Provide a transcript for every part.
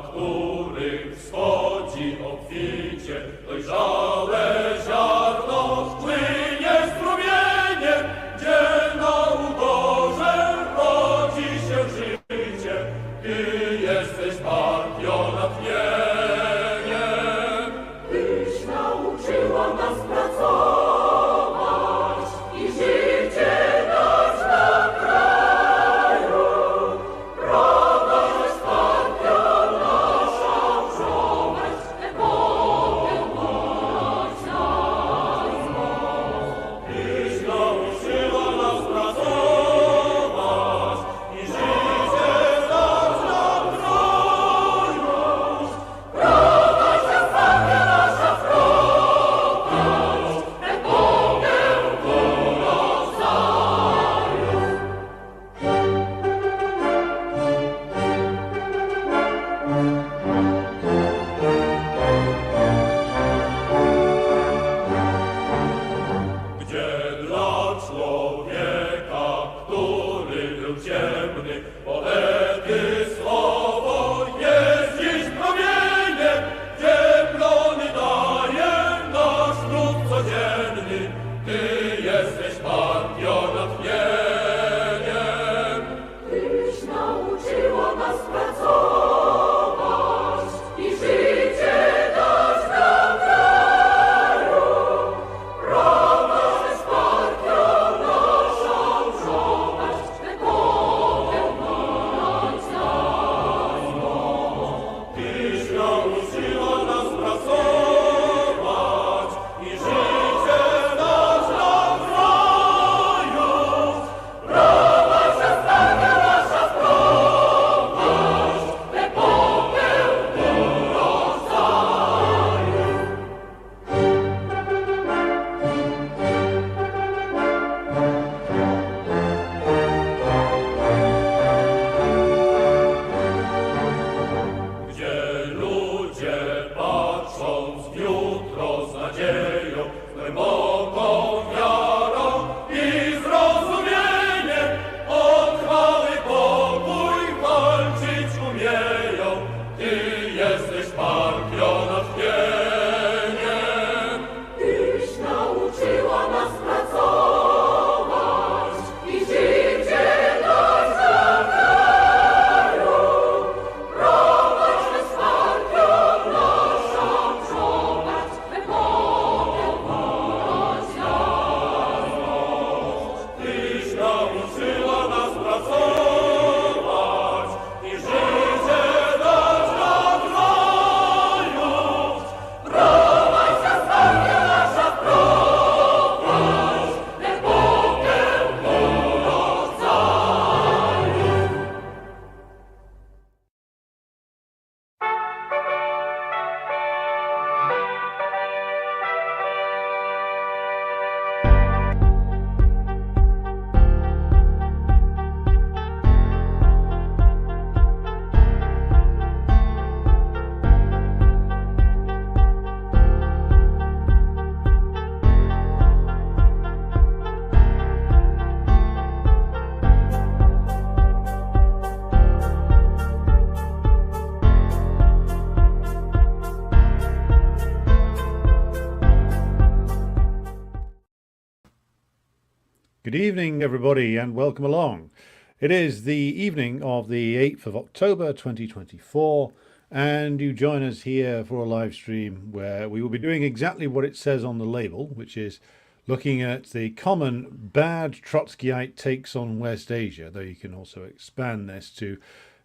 których wschodzi obficie dojrzałe ziarno, płynie strumieniem, gdzie na ugorze rodzi się życie. Ty jesteś partią natchnieniem. Tyś nauczyła nas pracować i życie dać na kraju. Prawość partią naszą prowadź, epokę mać nas. Tyś nauczyła nas pracować i życie dać nam kraju. Prawość epokę nasza prowadź, epokę Gdzie dla człowieka, który był ciemny, poety słowo jest dziś promieniem, gdzie plony daje nasz trud codzienny. Ty jesteś partią natchnieniem. Tyś nauczyła nas pracować i życie dać nam kraju. Prawość partią naszą prowadź, epokę mać nas. Tyś nauczyła nas pracować i życie dać nam kraju. Prawość epokę nasza prowadź, epokę Gdzie ludzie patrząc w jutro z nadzieją, głęboką wiarą i zrozumieniem o trwały pokój walczyć umieją. Ty jesteś partią natchnieniem. Tyś nauczyła nas pracować i życie dać nam kraju. Prawość partią naszą prowadź, epokę mać nas. Tyś nauczyła nas pracować i życie dać nam kraju. Prawość epokę nasza prowadź, epokę Good evening, everybody, and welcome along. It is the evening of the 8th of October 2024, and you join us here for a live stream where we will be doing exactly what it says on the label, which is looking at the common bad Trotskyite takes on West Asia, though you can also expand this to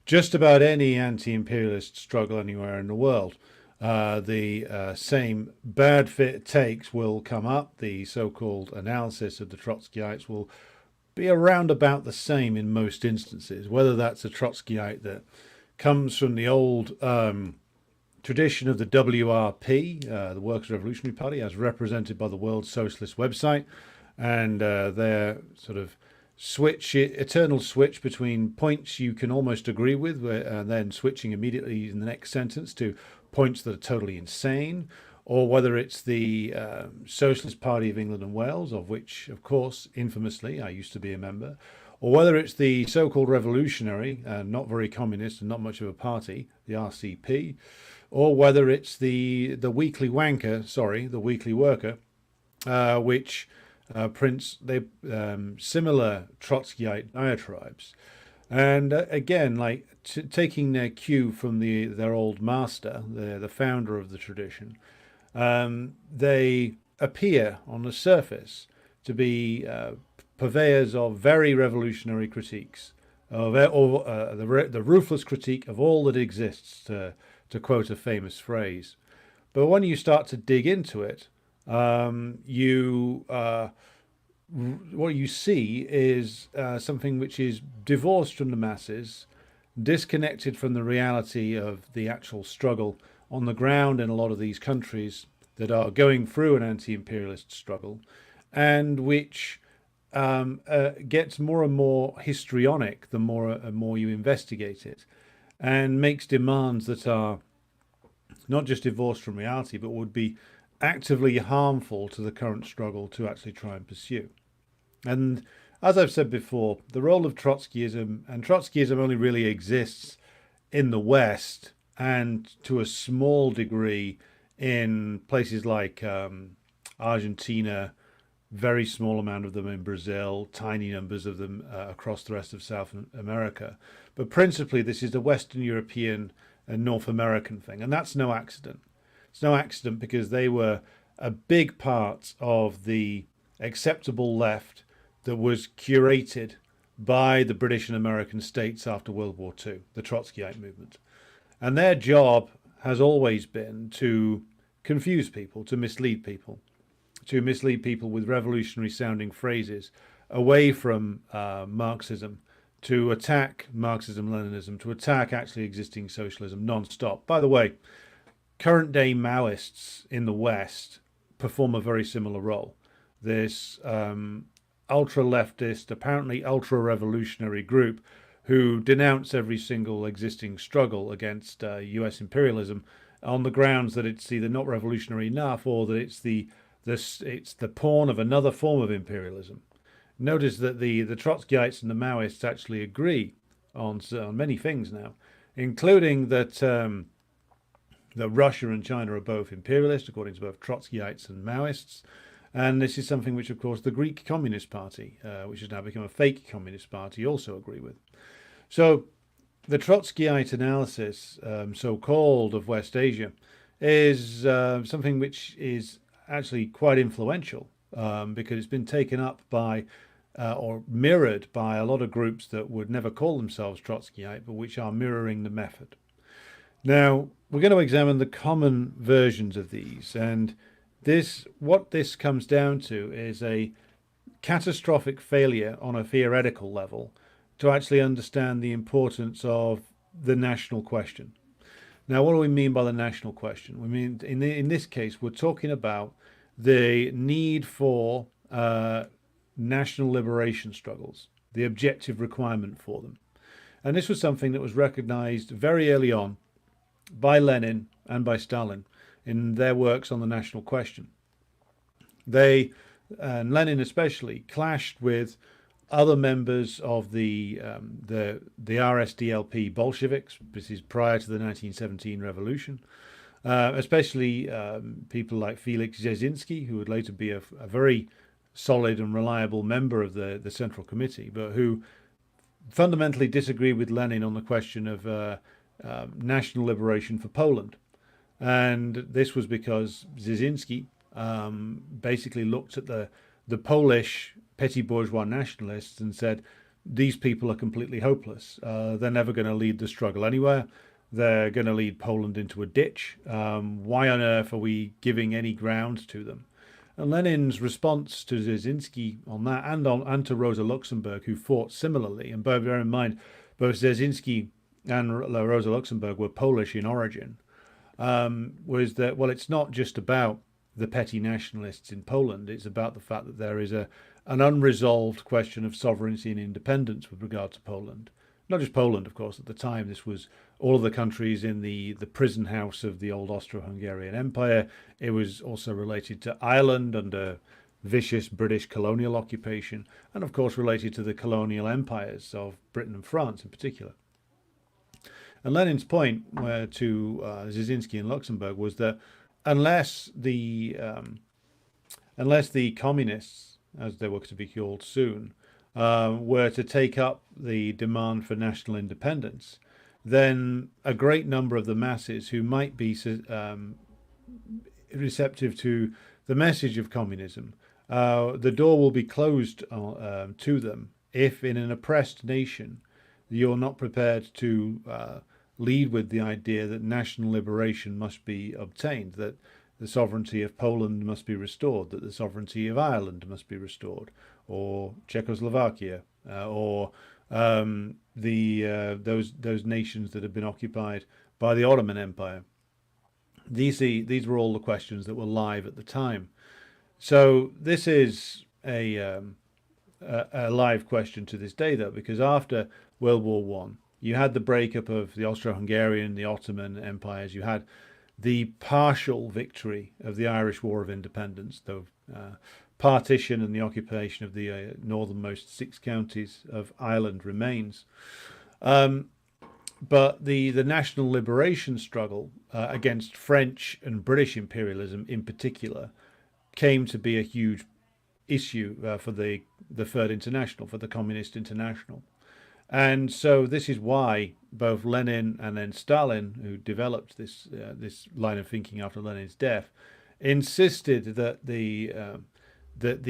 just about any anti-imperialist struggle anywhere in the world. The same bad fit takes will come up. The so-called analysis of the Trotskyites will be around about the same in most instances, whether that's a Trotskyite that comes from the old tradition of the WRP, the Workers' Revolutionary Party, as represented by the World Socialist website, and their sort of eternal switch between points you can almost agree with, and then switching immediately in the next sentence to points that are totally insane, or whether it's the Socialist Party of England and Wales, of which, of course, infamously, I used to be a member, or whether it's the so-called revolutionary, not very communist and not much of a party, the RCP, or whether it's the weekly wanker, the weekly worker, which prints similar Trotskyite diatribes. And again, like taking their cue from their old master, the founder of the tradition, they appear on the surface to be purveyors of very revolutionary critiques, of the ruthless critique of all that exists, to quote a famous phrase. But when you start to dig into it, what you see is something which is divorced from the masses, disconnected from the reality of the actual struggle on the ground in a lot of these countries that are going through an anti-imperialist struggle, and which gets more and more histrionic the more and more you investigate it, and makes demands that are not just divorced from reality, but would be actively harmful to the current struggle to actually try and pursue. And as I've said before, the role of Trotskyism, and Trotskyism only really exists in the West and to a small degree in places like Argentina, very small amount of them in Brazil, tiny numbers of them across the rest of South America. But principally, this is a Western European and North American thing. And that's no accident. It's no accident because they were a big part of the acceptable left that was curated by the British and American states after World War II, the Trotskyite movement. And their job has always been to confuse people, to mislead people with revolutionary sounding phrases away from Marxism, to attack Marxism-Leninism, to attack actually existing socialism non-stop. By the way, current day Maoists in the West perform a very similar role. This ultra-leftist, apparently ultra-revolutionary group who denounce every single existing struggle against US imperialism on the grounds that it's either not revolutionary enough or that it's the pawn of another form of imperialism. Notice that the Trotskyites and the Maoists actually agree on many things now, including that that Russia and China are both imperialist, according to both Trotskyites and Maoists. And this is something which, of course, the Greek Communist Party, which has now become a fake Communist Party, also agree with. So the Trotskyite analysis, so-called, of West Asia is something which is actually quite influential because it's been taken up by or mirrored by a lot of groups that would never call themselves Trotskyite, but which are mirroring the method. Now, we're going to examine the common versions of these, and what this comes down to is a catastrophic failure on a theoretical level to actually understand the importance of the national question. Now, what do we mean by the national question? We mean, in this case, we're talking about the need for national liberation struggles, the objective requirement for them. And this was something that was recognized very early on by Lenin and by Stalin in their works on the national question. They, and Lenin especially, clashed with other members of the RSDLP Bolsheviks. This is prior to the 1917 revolution, especially people like Felix Dzerzhinsky, who would later be a very solid and reliable member of the Central Committee, but who fundamentally disagreed with Lenin on the question of national liberation for Poland. And this was because Dzerzhinsky basically looked at the Polish petty bourgeois nationalists and said, these people are completely hopeless. They're never going to lead the struggle anywhere. They're going to lead Poland into a ditch. Why on earth are we giving any ground to them? And Lenin's response to Dzerzhinsky on that, and to Rosa Luxemburg, who fought similarly, and bear in mind, both Dzerzhinsky and Rosa Luxemburg were Polish in origin, was that, well, it's not just about the petty nationalists in Poland. It's about the fact that there is an unresolved question of sovereignty and independence with regard to Poland. Not just Poland, of course. At the time, this was all of the countries in the prison house of the old Austro-Hungarian Empire. It was also related to Ireland under vicious British colonial occupation, and of course related to the colonial empires of Britain and France in particular. And Lenin's point to Dzerzhinsky and Luxemburg was that unless the communists, as they were to be called soon, were to take up the demand for national independence, then a great number of the masses who might be receptive to the message of communism, the door will be closed to them if, in an oppressed nation, you're not prepared to lead with the idea that national liberation must be obtained, that the sovereignty of Poland must be restored, that the sovereignty of Ireland must be restored, or Czechoslovakia, or those nations that have been occupied by the Ottoman Empire. These were all the questions that were live at the time. So this is a live question to this day, though, because after World War One, you had the breakup of the Austro-Hungarian, the Ottoman empires. You had the partial victory of the Irish War of Independence, though partition and the occupation of the northernmost 6 counties of Ireland remains. But the national liberation struggle against French and British imperialism in particular came to be a huge issue for the Third International, for the Communist International. And so this is why both Lenin and then Stalin, who developed this line of thinking after Lenin's death, insisted that the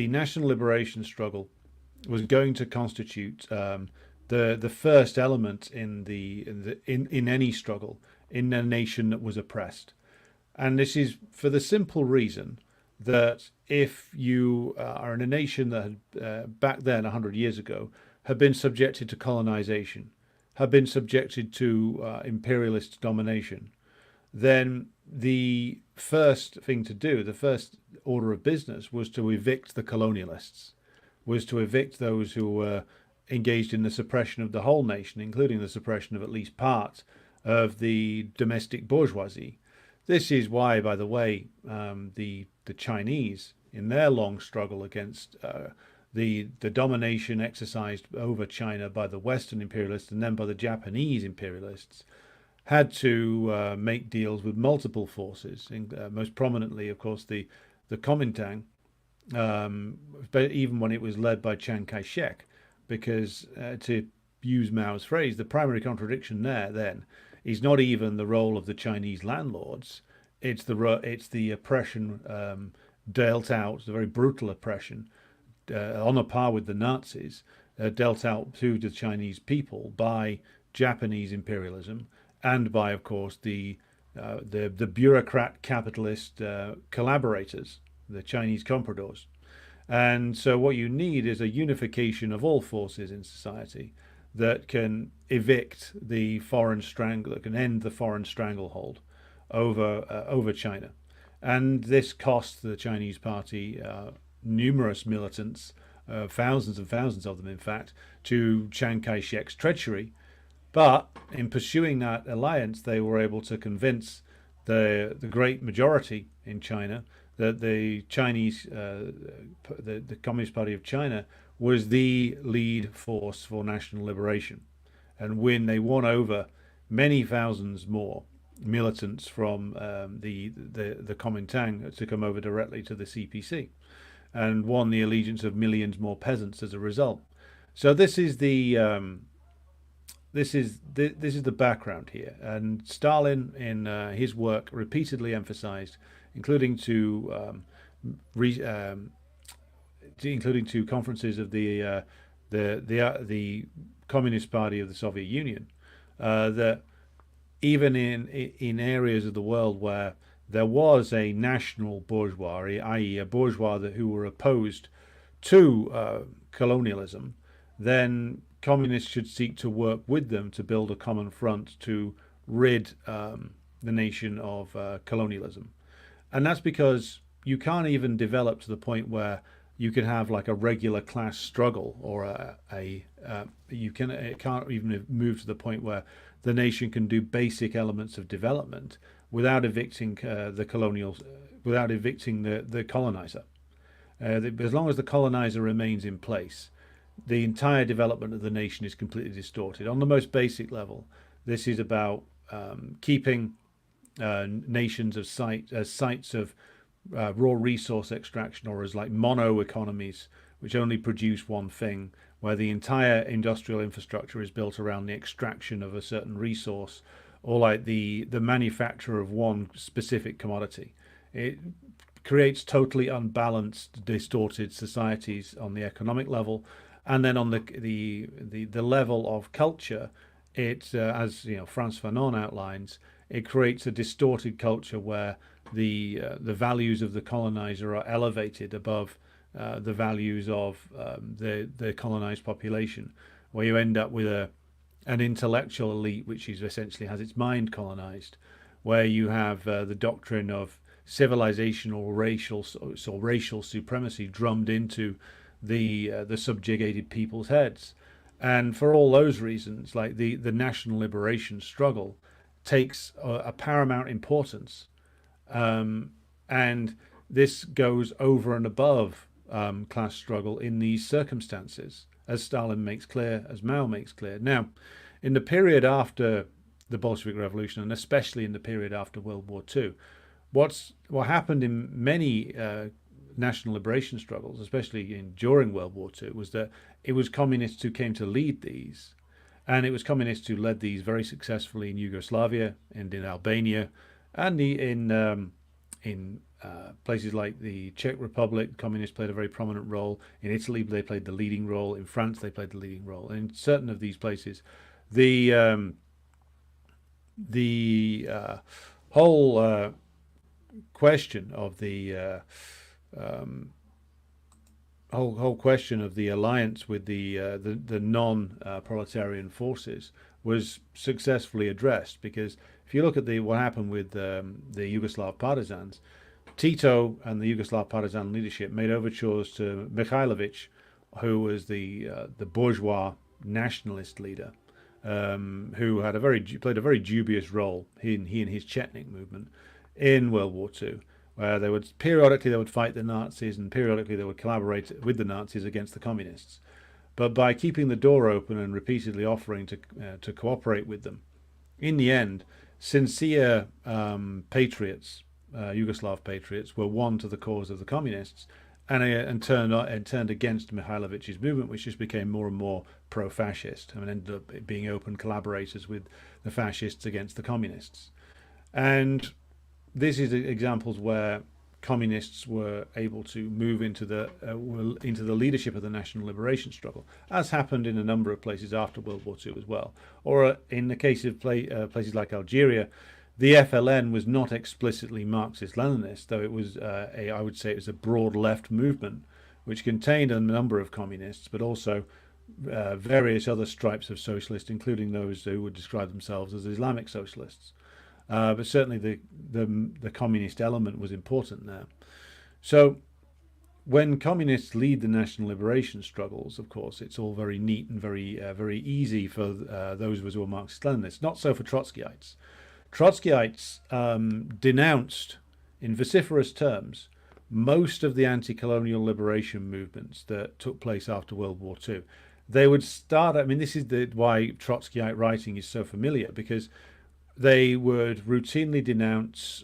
national liberation struggle was going to constitute the first element in any struggle in a nation that was oppressed. And this is for the simple reason that if you are in a nation that had back then 100 years ago had been subjected to colonization, had been subjected to imperialist domination, then the first thing to do, the first order of business, was to evict the colonialists, was to evict those who were engaged in the suppression of the whole nation, including the suppression of at least part of the domestic bourgeoisie. This is why, by the way, the Chinese, in their long struggle against the domination exercised over China by the Western imperialists and then by the Japanese imperialists, had to make deals with multiple forces, most prominently, of course, the Kuomintang, but even when it was led by Chiang Kai-shek, because to use Mao's phrase, the primary contradiction there then is not even the role of the Chinese landlords, it's the oppression dealt out, the very brutal oppression on a par with the Nazis, dealt out to the Chinese people by Japanese imperialism and by, of course, the bureaucrat capitalist collaborators, the Chinese compradors. And so what you need is a unification of all forces in society that can evict the foreign strangle, that can end the foreign stranglehold over China. And this cost the Chinese party numerous militants, thousands and thousands of them, in fact, to Chiang Kai-shek's treachery. But in pursuing that alliance, they were able to convince the great majority in China that the Chinese, the Communist Party of China, was the lead force for national liberation. And when they won over many thousands more militants from the Kuomintang to come over directly to the CPC, and won the allegiance of millions more peasants as a result. So this is the background here, and Stalin, in his work, repeatedly emphasized, including to conferences of the Communist Party of the Soviet Union, that even in areas of the world where there was a national bourgeois, i.e. a bourgeois who were opposed to colonialism, then communists should seek to work with them to build a common front to rid the nation of colonialism. And that's because you can't even develop to the point where you can have like a regular class struggle, or it can't even move to the point where the nation can do basic elements of development without evicting the colonials, without evicting the colonizer. As long as the colonizer remains in place, the entire development of the nation is completely distorted. On the most basic level, this is about keeping nations of sites of raw resource extraction, or as like mono economies, which only produce one thing, where the entire industrial infrastructure is built around the extraction of a certain resource, or like the manufacture of one specific commodity. It creates totally unbalanced, distorted societies on the economic level, and then on the level of culture, it as Frantz Fanon outlines, it creates a distorted culture where the values of the colonizer are elevated above the values of the colonized population, where you end up with an intellectual elite which is essentially has its mind colonized, where you have the doctrine of civilization or racial supremacy drummed into the subjugated people's heads. And for all those reasons, like the national liberation struggle takes a paramount importance, and this goes over and above class struggle in these circumstances, as Stalin makes clear, as Mao makes clear. Now, in the period after the Bolshevik Revolution, and especially in the period after World War II, what happened in many national liberation struggles, especially during World War II, was that it was communists who came to lead these, and it was communists who led these very successfully in Yugoslavia and in Albania, and in places like the Czech Republic. Communists played a very prominent role. In Italy, they played the leading role. In France, they played the leading role. And in certain of these places, the whole question of the whole question of the alliance with the non-proletarian forces was successfully addressed, because if you look at what happened with the Yugoslav partisans, Tito and the Yugoslav partisan leadership made overtures to Mihailovic, who was the bourgeois nationalist leader, who had played a very dubious role, he and his Chetnik movement, in World War II, where they would fight the Nazis, and periodically they would collaborate with the Nazis against the communists. But by keeping the door open and repeatedly offering to cooperate with them, in the end, sincere patriots, Yugoslav patriots, were won to the cause of the communists, and turned against Mihailovic's movement, which just became more and more pro-fascist, and ended up being open collaborators with the fascists against the communists. And this is examples where communists were able to move into the leadership of the national liberation struggle, as happened in a number of places after World War II as well. Or in the case of places like Algeria, the FLN was not explicitly Marxist-Leninist, though it was I would say it was a broad left movement, which contained a number of communists, but also various other stripes of socialists, including those who would describe themselves as Islamic socialists. But certainly the communist element was important there. So when communists lead the national liberation struggles, of course, it's all very neat and very easy for those of us who are Marxist-Leninists. Not so for Trotskyites. Trotskyites denounced, in vociferous terms, most of the anti-colonial liberation movements that took place after World War II. They would start, this is why Trotskyite writing is so familiar, because they would routinely denounce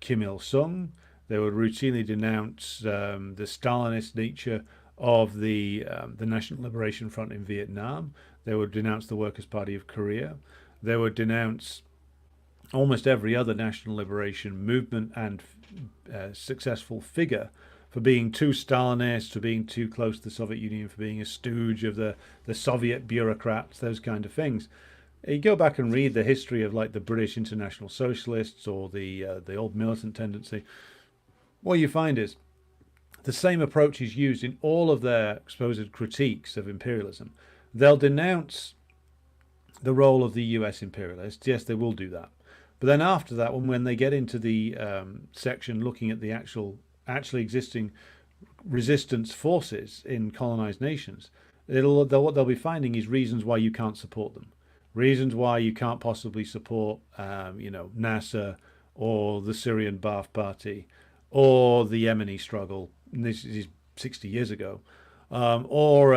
Kim Il-sung. They would routinely denounce the Stalinist nature of the National Liberation Front in Vietnam. They would denounce the Workers' Party of Korea. They would denounce almost every other national liberation movement and successful figure for being too Stalinist, for being too close to the Soviet Union, for being a stooge of the Soviet bureaucrats, those kind of things. You go back and read the history of like the British International Socialists or the old militant tendency. What you find is the same approach is used in all of their supposed critiques of imperialism. They'll denounce the role of the US imperialists. Yes, they will do that. But then after that, when they get into the section looking at the actually existing resistance forces in colonized nations, what they'll be finding is reasons why you can't support them. Reasons why you can't possibly support, Nasser or the Syrian Ba'ath Party or the Yemeni struggle, and this is 60 years ago, or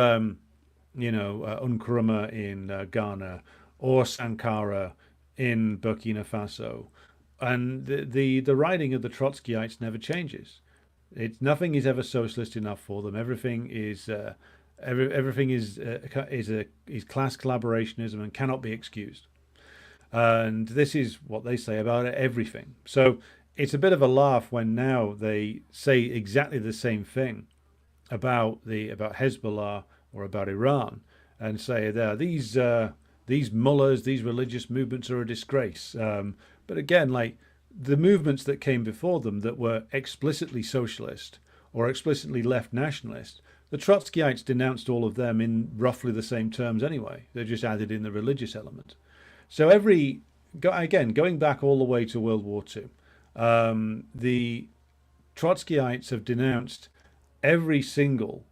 Nkrumah in Ghana, or Sankara in Burkina Faso, and the writing of the Trotskyites never changes. Nothing is ever socialist enough for them. Everything is everything is class collaborationism and cannot be excused. And this is what they say about everything. So it's a bit of a laugh when now they say exactly the same thing about Hezbollah or about Iran, and say these mullahs, these religious movements are a disgrace. But again, like the movements that came before them that were explicitly socialist or explicitly left nationalist, the Trotskyites denounced all of them in roughly the same terms anyway. They just added in the religious element. So going back all the way to World War II, the Trotskyites have denounced every single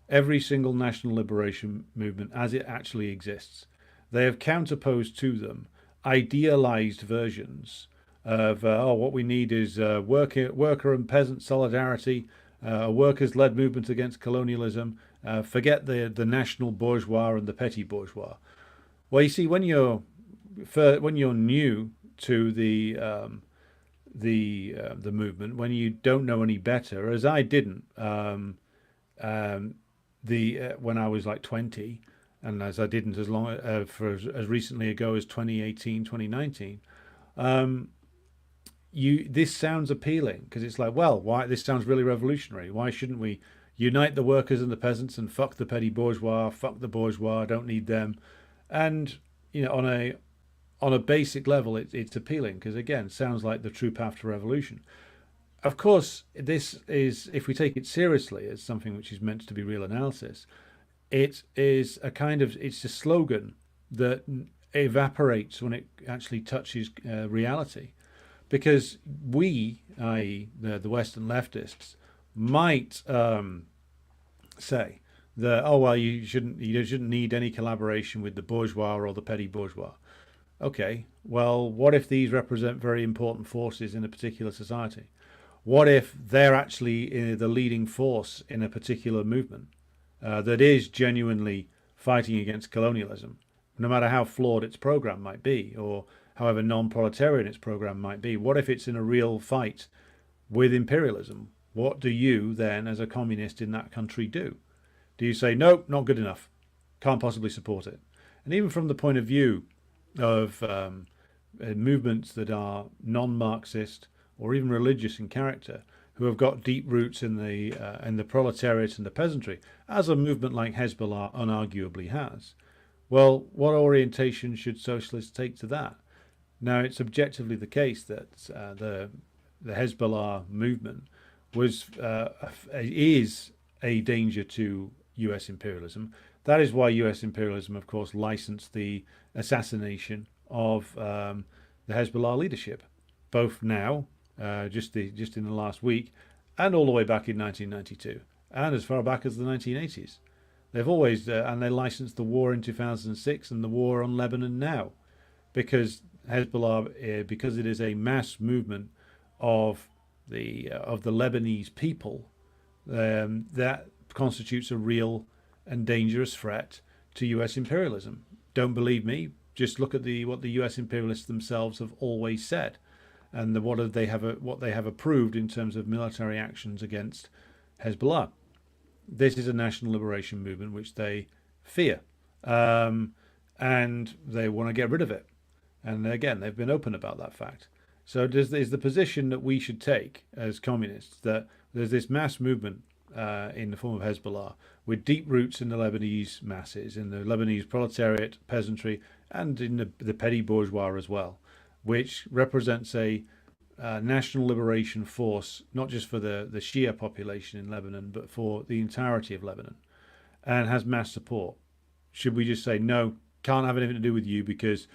national liberation movement as it actually exists. They have counterposed to them idealized versions of what we need is worker and peasant solidarity, a workers-led movement against colonialism. Forget the national bourgeois and the petty bourgeois. Well, you see, when you're new to the movement, when you don't know any better, as I didn't, when I was like 20, and as I didn't as recently ago as 2018, 2019, this sounds appealing because it's like, well, why this sounds really revolutionary. Why shouldn't we unite the workers and the peasants and fuck the petty bourgeois, fuck the bourgeois, don't need them. And on a basic level, it's appealing because again, sounds like the true path to revolution. Of course, this is, if we take it seriously as something which is meant to be real analysis, it is it's a slogan that evaporates when it actually touches reality. Because we, i.e. the Western leftists, might say that, oh, well, you shouldn't need any collaboration with the bourgeois or the petty bourgeois. Okay, well, what if these represent very important forces in a particular society? What if they're actually the leading force in a particular movement that is genuinely fighting against colonialism, no matter how flawed its program might be, or however non-proletarian its program might be? What if it's in a real fight with imperialism? What do you then, as a communist in that country, do? Do you say, nope, not good enough, can't possibly support it? And even from the point of view of movements that are non-Marxist or even religious in character, who have got deep roots in the proletariat and the peasantry, as a movement like Hezbollah unarguably has, well, what orientation should socialists take to that? Now, it's objectively the case that the Hezbollah movement is a danger to U.S. imperialism. That is why U.S. imperialism, of course, licensed the assassination of the Hezbollah leadership, both now, just in the last week, and all the way back in 1992, and as far back as the 1980s. They've always, and they licensed the war in 2006 and the war on Lebanon now, because Hezbollah, because it is a mass movement of the Lebanese people, that constitutes a real and dangerous threat to U.S. imperialism. Don't believe me? Just look at what the U.S. imperialists themselves have always said, and what they have approved in terms of military actions against Hezbollah. This is a national liberation movement which they fear, and they want to get rid of it. And again, they've been open about that fact. So is the position that we should take as communists that there's this mass movement in the form of Hezbollah with deep roots in the Lebanese masses, in the Lebanese proletariat, peasantry, and in the petty bourgeois as well, which represents a national liberation force, not just for the Shia population in Lebanon, but for the entirety of Lebanon, and has mass support? Should we just say, no, can't have anything to do with you because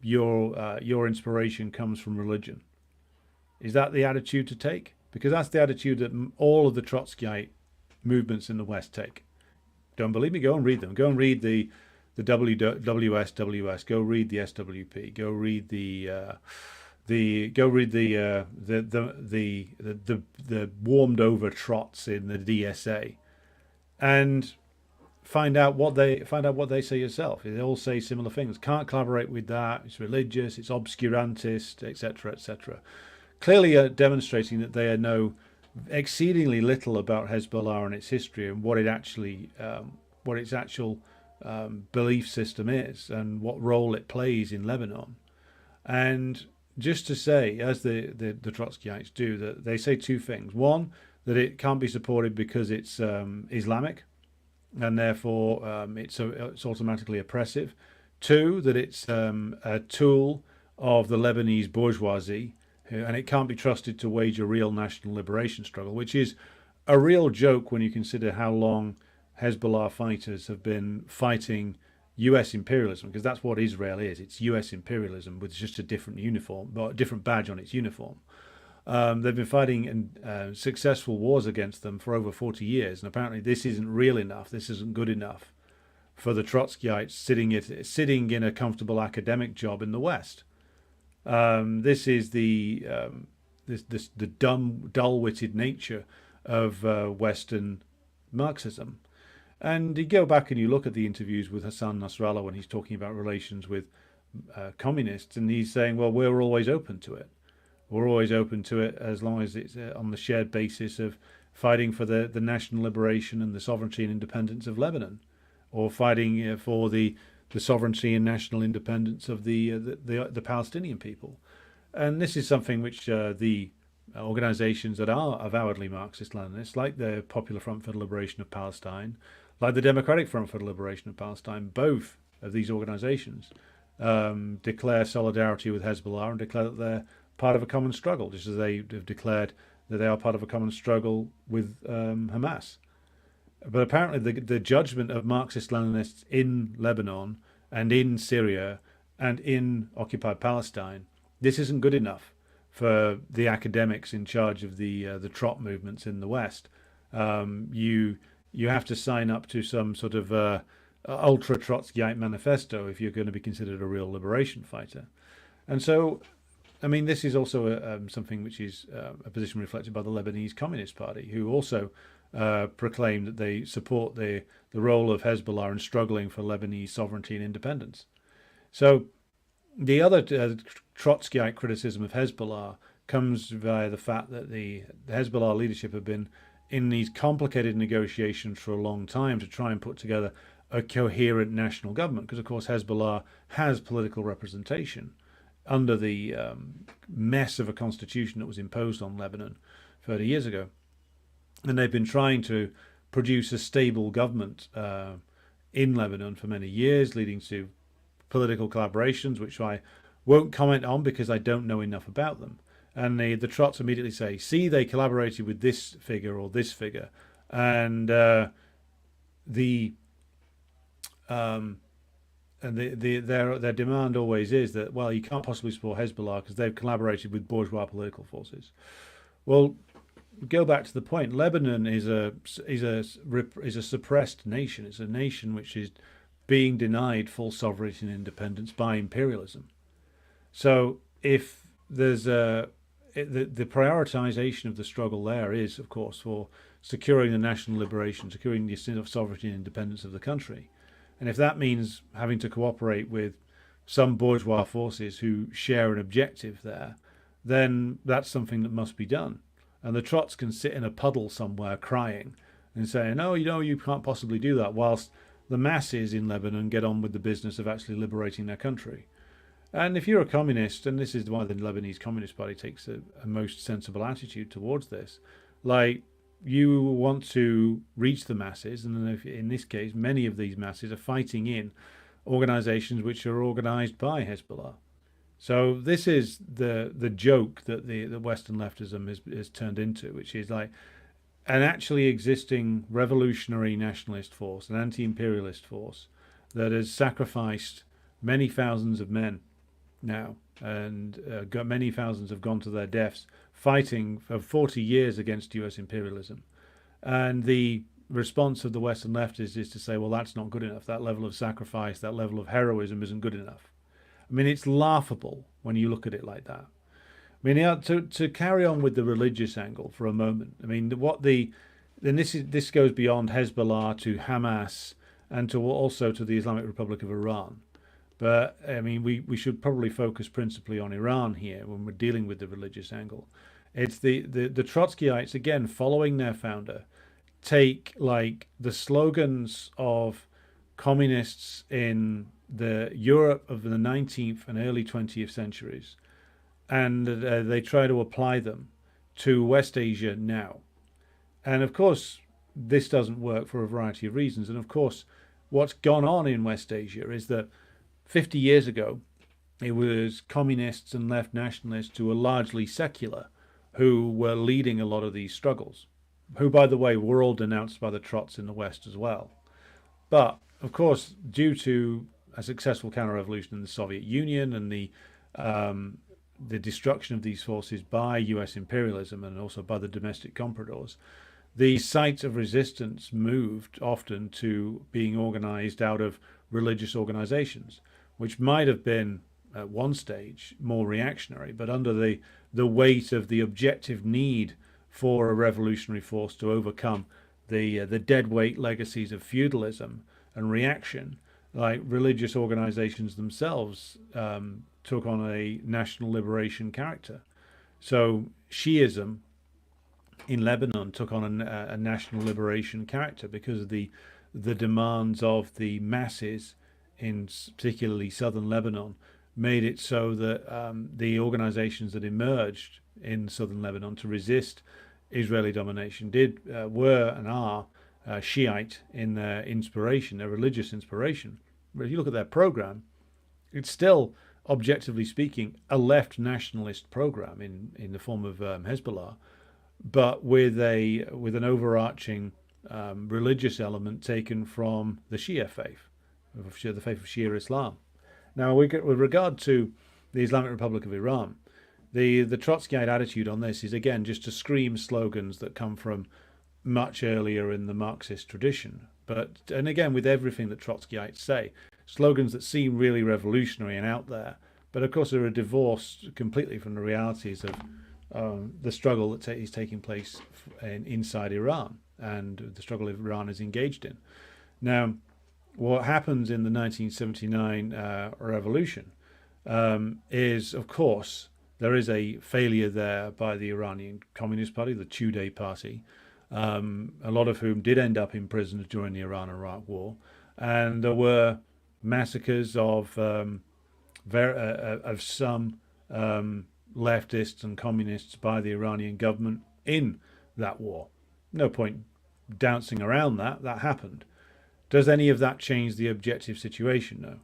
your inspiration comes from religion? Is that the attitude to take? Because that's the attitude that all of the Trotskyite movements in the West take. Don't believe me? Go and read them. Go and read the WSWS. Go read the SWP. Go read the Go read the warmed over trots in the DSA, and find out what they say yourself. They all say similar things. Can't collaborate with that. It's religious. It's obscurantist, etc., etc. Clearly, demonstrating that they know exceedingly little about Hezbollah and its history and what its actual belief system is and what role it plays in Lebanon. And just to say, as the Trotskyites do, that they say two things. One, that it can't be supported because it's Islamic, and therefore it's automatically oppressive. Two, that it's a tool of the Lebanese bourgeoisie, and it can't be trusted to wage a real national liberation struggle, which is a real joke when you consider how long Hezbollah fighters have been fighting US imperialism, because that's what Israel is. It's US imperialism with just a different uniform, a different badge on its uniform. They've been fighting successful wars against them for over 40 years, and apparently this isn't real enough. This isn't good enough for the Trotskyites sitting in a comfortable academic job in the West. This is the dull-witted nature of Western Marxism. And you go back and you look at the interviews with Hassan Nasrallah when he's talking about relations with communists, and he's saying, well, we're always open to it. We're always open to it as long as it's on the shared basis of fighting for the national liberation and the sovereignty and independence of Lebanon, or fighting for the sovereignty and national independence of the Palestinian people. And this is something which the organizations that are avowedly Marxist-Leninists, like the Popular Front for the Liberation of Palestine, like the Democratic Front for the Liberation of Palestine, both of these organizations declare solidarity with Hezbollah and declare that they're part of a common struggle, just as they have declared that they are part of a common struggle with Hamas. But apparently the judgment of Marxist-Leninists in Lebanon and in Syria and in occupied Palestine, this isn't good enough for the academics in charge of the Trot movements in the West. You have to sign up to some sort of ultra Trotskyite manifesto if you're going to be considered a real liberation fighter. And so, I mean, this is also something which is a position reflected by the Lebanese Communist Party, who also proclaim that they support the role of Hezbollah in struggling for Lebanese sovereignty and independence. So the other Trotskyite criticism of Hezbollah comes via the fact that the Hezbollah leadership have been in these complicated negotiations for a long time to try and put together a coherent national government, because of course Hezbollah has political representation under the mess of a constitution that was imposed on Lebanon 30 years ago. And they've been trying to produce a stable government in Lebanon for many years, leading to political collaborations, which I won't comment on because I don't know enough about them. And the Trots immediately say, see, they collaborated with this figure or this figure. And their demand always is that, well, you can't possibly support Hezbollah because they've collaborated with bourgeois political forces. Well, go back to the point. Lebanon is a suppressed nation. It's a nation which is being denied full sovereignty and independence by imperialism. So if there's the prioritization of the struggle there is, of course, for securing the national liberation, securing the sovereignty and independence of the country. And if that means having to cooperate with some bourgeois forces who share an objective there, then that's something that must be done. And the Trots can sit in a puddle somewhere crying and saying, oh, you can't possibly do that, whilst the masses in Lebanon get on with the business of actually liberating their country. And if you're a communist, and this is why the Lebanese Communist Party takes a most sensible attitude towards this, like, you want to reach the masses, and in this case, many of these masses are fighting in organizations which are organized by Hezbollah. So this is the joke that the Western leftism is turned into, which is like an actually existing revolutionary nationalist force, an anti-imperialist force that has sacrificed many thousands of men now, and many thousands have gone to their deaths fighting for 40 years against US imperialism. And the response of the Western leftists is to say, well, that's not good enough. That level of sacrifice, that level of heroism isn't good enough. I mean, it's laughable when you look at it like that. I mean, yeah, to carry on with the religious angle for a moment. I mean, then this goes beyond Hezbollah to Hamas and to also to the Islamic Republic of Iran. But I mean, we should probably focus principally on Iran here when we're dealing with the religious angle. It's the Trotskyites, again, following their founder, take like the slogans of communists in the Europe of the 19th and early 20th centuries, and they try to apply them to West Asia now. And of course, this doesn't work for a variety of reasons. And of course, what's gone on in West Asia is that 50 years ago, it was communists and left nationalists who were largely secular who were leading a lot of these struggles, who, by the way, were all denounced by the Trots in the West as well. But, of course, due to a successful counter-revolution in the Soviet Union and the destruction of these forces by US imperialism and also by the domestic compradors, the sites of resistance moved often to being organized out of religious organizations, which might have been at one stage more reactionary, but under the weight of the objective need for a revolutionary force to overcome the deadweight legacies of feudalism and reaction, like religious organizations themselves took on a national liberation character. So Shiism in Lebanon took on a national liberation character because of the demands of the masses in particularly southern Lebanon made it so that the organizations that emerged in southern Lebanon to resist Israeli domination were and are Shiite in their inspiration, their religious inspiration. But if you look at their program, it's still, objectively speaking, a left nationalist program in the form of Hezbollah, but with an overarching religious element taken from the Shia faith, the faith of Shia Islam. Now, with regard to the Islamic Republic of Iran, the Trotskyite attitude on this is, again, just to scream slogans that come from much earlier in the Marxist tradition. And again, with everything that Trotskyites say, slogans that seem really revolutionary and out there, but of course are divorced completely from the realities of the struggle that is taking place inside Iran and the struggle Iran is engaged in. Now, what happens in the 1979 revolution is, of course, there is a failure there by the Iranian Communist Party, the Tudeh Party, a lot of whom did end up imprisoned during the Iran-Iraq War, and there were massacres of some leftists and communists by the Iranian government in that war. No point dancing around that. That happened. Does any of that change the objective situation? No.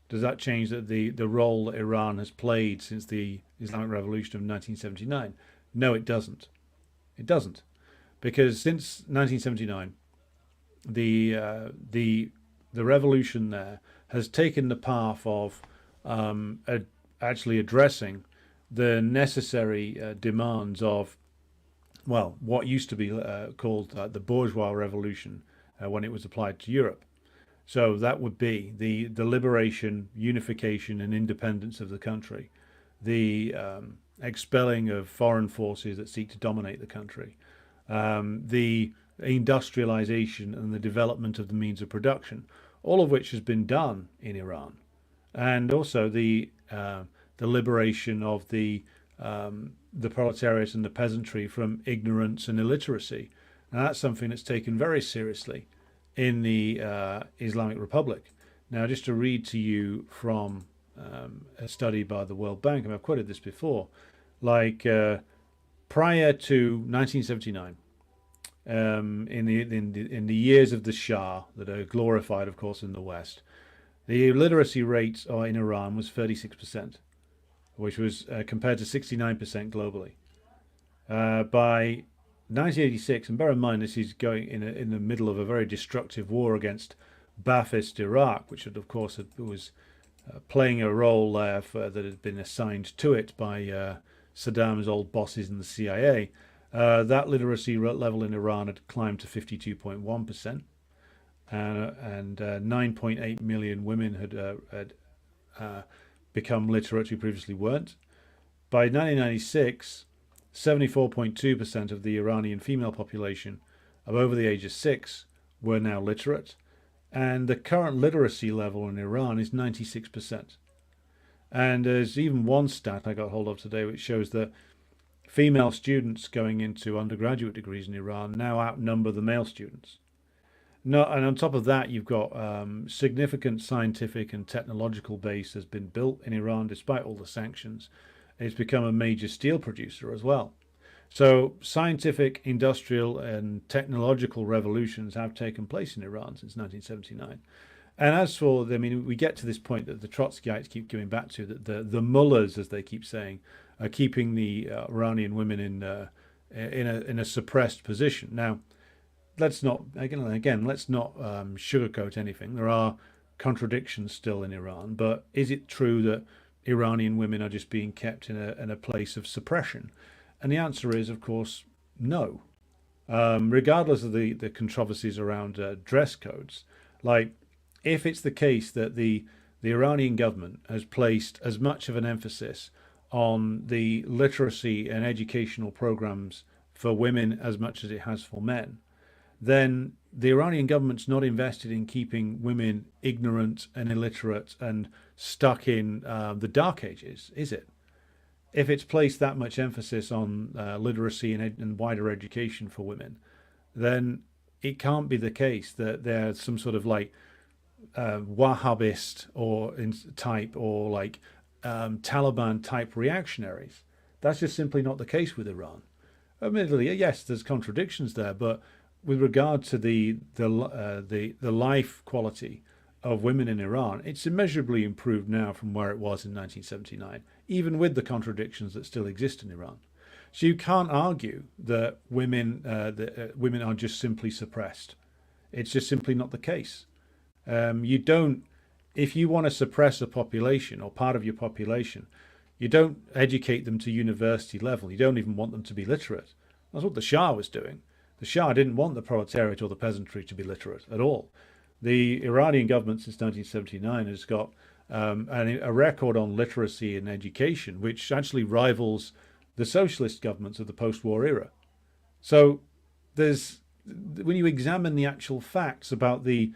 Does that change the role that Iran has played since the Islamic Revolution of 1979? No, it doesn't. It doesn't. Because since 1979, the revolution there has taken the path of actually addressing the necessary demands of, well, what used to be called the bourgeois revolution when it was applied to Europe. So that would be the liberation, unification, and independence of the country, the expelling of foreign forces that seek to dominate the country, the industrialization and the development of the means of production, all of which has been done in Iran, and also the liberation of the proletariat and the peasantry from ignorance and illiteracy. Now, that's something that's taken very seriously in the Islamic Republic. Now, just to read to you from a study by the World Bank, and I've quoted this before, like prior to 1979, in the years of the Shah that are glorified, of course, in the West, the illiteracy rate in Iran was 36%, which was compared to 69% globally. By 1986, and bear in mind this is going in the middle of a very destructive war against Ba'athist Iraq, which of course was playing a role there that had been assigned to it by Saddam's old bosses in the CIA. That literacy level in Iran had climbed to 52.1%, and 9.8 million women had become literate who previously weren't. by 1996, 74.2% of the Iranian female population of over the age of 6 were now literate, and the current literacy level in Iran is 96%. And there's even one stat I got hold of today which shows that female students going into undergraduate degrees in Iran now outnumber the male students. No, and on top of that, you've got significant scientific and technological base has been built in Iran despite all the sanctions. It's become a major steel producer as well. So scientific, industrial, and technological revolutions have taken place in Iran since 1979. And as for, I mean, we get to this point that the Trotskyites keep going back to, that the mullahs, as they keep saying, are keeping the Iranian women in a suppressed position. Now, let's not let's not sugarcoat anything. There are contradictions still in Iran, but is it true that Iranian women are just being kept in a place of suppression? And the answer is, of course, no. Regardless of the controversies around dress codes, like if it's the case that the Iranian government has placed as much of an emphasis on the literacy and educational programs for women as much as it has for men, then the Iranian government's not invested in keeping women ignorant and illiterate and stuck in the dark ages, is it? If it's placed that much emphasis on literacy and wider education for women, then it can't be the case that they're some sort of like Wahhabist or type or like Taliban type reactionaries. That's just simply not the case with Iran. Admittedly, yes, there's contradictions there, but with regard to the life quality of women in Iran, it's immeasurably improved now from where it was in 1979, even with the contradictions that still exist in Iran. So you can't argue that women are just simply suppressed. It's just simply not the case. You don't, if you want to suppress a population or part of your population, you don't educate them to university level. You don't even want them to be literate. That's what the Shah was doing. The Shah didn't want the proletariat or the peasantry to be literate at all. The Iranian government since 1979 has got a record on literacy and education, which actually rivals the socialist governments of the post-war era. So when you examine the actual facts about the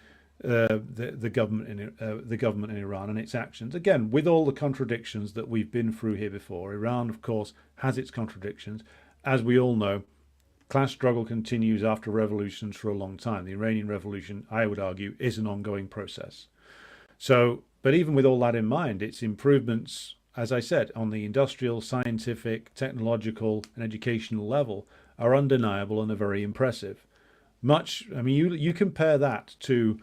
government in Iran and its actions, again, with all the contradictions that we've been through here before, Iran, of course, has its contradictions. As we all know, class struggle continues after revolutions for a long time. The Iranian Revolution, I would argue, is an ongoing process. So, but even with all that in mind, its improvements, as I said, on the industrial, scientific, technological, and educational level are undeniable and are very impressive. I mean, you compare that to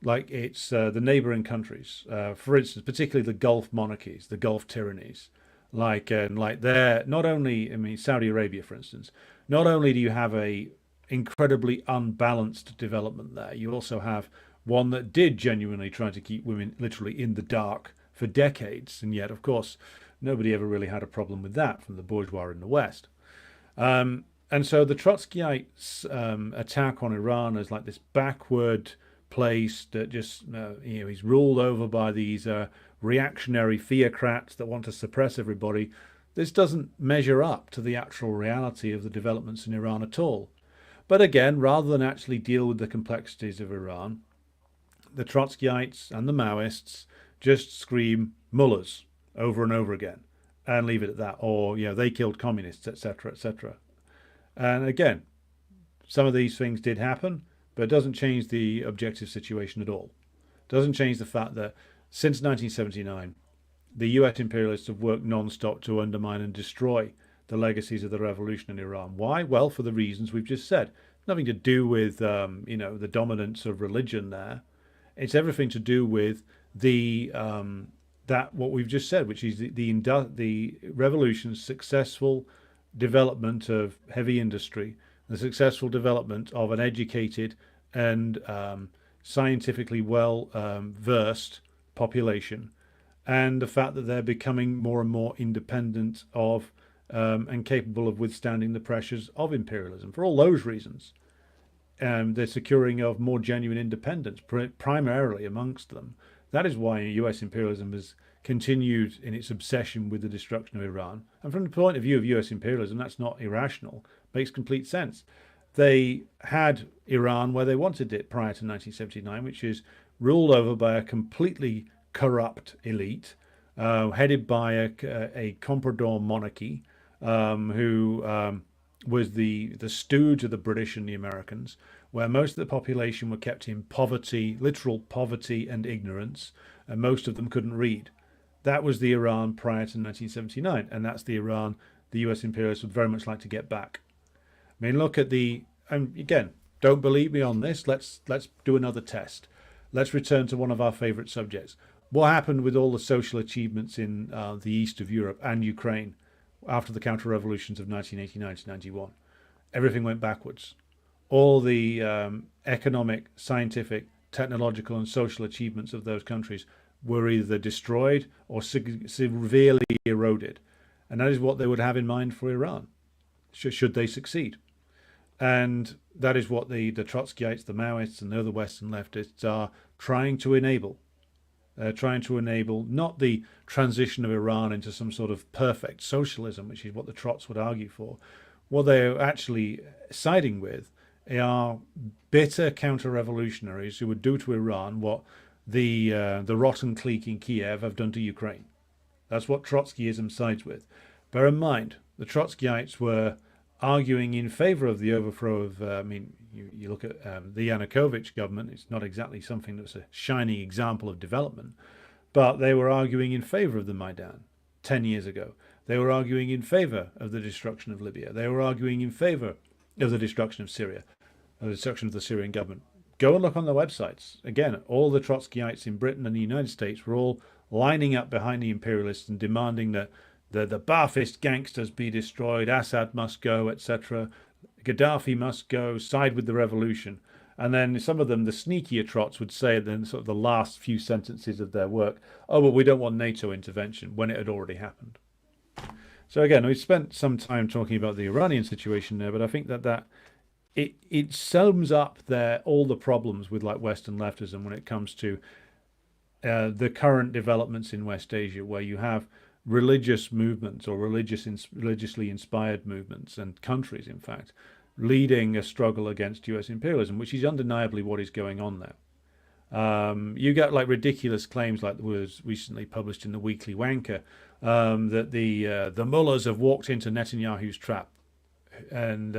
like it's the neighboring countries, for instance, particularly the Gulf monarchies, the Gulf tyrannies, like they're not only, I mean, Saudi Arabia, for instance, not only do you have a incredibly unbalanced development there, you also have one that did genuinely try to keep women literally in the dark for decades, and yet, of course, nobody ever really had a problem with that from the bourgeois in the West. And so the Trotskyites' attack on Iran as like this backward place that just, is ruled over by these reactionary theocrats that want to suppress everybody. This doesn't measure up to the actual reality of the developments in Iran at all. But again, rather than actually deal with the complexities of Iran, the Trotskyites and the Maoists just scream mullahs over and over again and leave it at that. Or, they killed communists, etc., etc. And again, some of these things did happen, but it doesn't change the objective situation at all. It doesn't change the fact that since 1979, the US imperialists have worked non-stop to undermine and destroy the legacies of the revolution in Iran. Why? Well, for the reasons we've just said. Nothing to do with, the dominance of religion there. It's everything to do with what we've just said, which is the revolution's successful development of heavy industry, the successful development of an educated and scientifically well versed population, and the fact that they're becoming more and more independent of and capable of withstanding the pressures of imperialism. For all those reasons, the securing of more genuine independence, primarily amongst them. That is why US imperialism continued in its obsession with the destruction of Iran. And from the point of view of US imperialism, that's not irrational. Makes complete sense. They had Iran where they wanted it prior to 1979, which is ruled over by a completely corrupt elite, headed by a comprador monarchy, who was the stooge of the British and the Americans, where most of the population were kept in poverty, literal poverty and ignorance, and most of them couldn't read. That was the Iran prior to 1979, and that's the Iran the US imperialists would very much like to get back. I mean, look at and again, don't believe me on this. Let's do another test. Let's return to one of our favorite subjects. What happened with all the social achievements in the east of Europe and Ukraine after the counter-revolutions of 1989 to 91? Everything went backwards. All the economic, scientific, technological and social achievements of those countries were either destroyed or severely eroded. And that is what they would have in mind for Iran, should they succeed. And that is what the Trotskyites, the Maoists and the other Western leftists are trying to enable. They're trying to enable not the transition of Iran into some sort of perfect socialism, which is what the Trots would argue for. What they're actually siding with are bitter counter-revolutionaries who would do to Iran what the rotten clique in Kiev have done to Ukraine. That's what Trotskyism sides with. Bear in mind, the Trotskyites were arguing in favor of the overthrow of, you look at the Yanukovych government, it's not exactly something that's a shining example of development, but they were arguing in favor of the Maidan 10 years ago. They were arguing in favor of the destruction of Libya. They were arguing in favor of the destruction of Syria, of the destruction of the Syrian government. Go and look on their websites. Again, all the Trotskyites in Britain and the United States were all lining up behind the imperialists and demanding that the Ba'athist gangsters be destroyed, Assad must go, etc. Gaddafi must go, side with the revolution. And then some of them, the sneakier Trots, would say then sort of the last few sentences of their work, oh, well, we don't want NATO intervention, when it had already happened. So again, we spent some time talking about the Iranian situation there, but I think that it sums up all the problems with like Western leftism when it comes to the current developments in West Asia, where you have religious movements or religiously inspired movements and countries, in fact, leading a struggle against US imperialism, which is undeniably what is going on now. You get like ridiculous claims like was recently published in the Weekly Wanker, that the mullahs have walked into Netanyahu's trap. And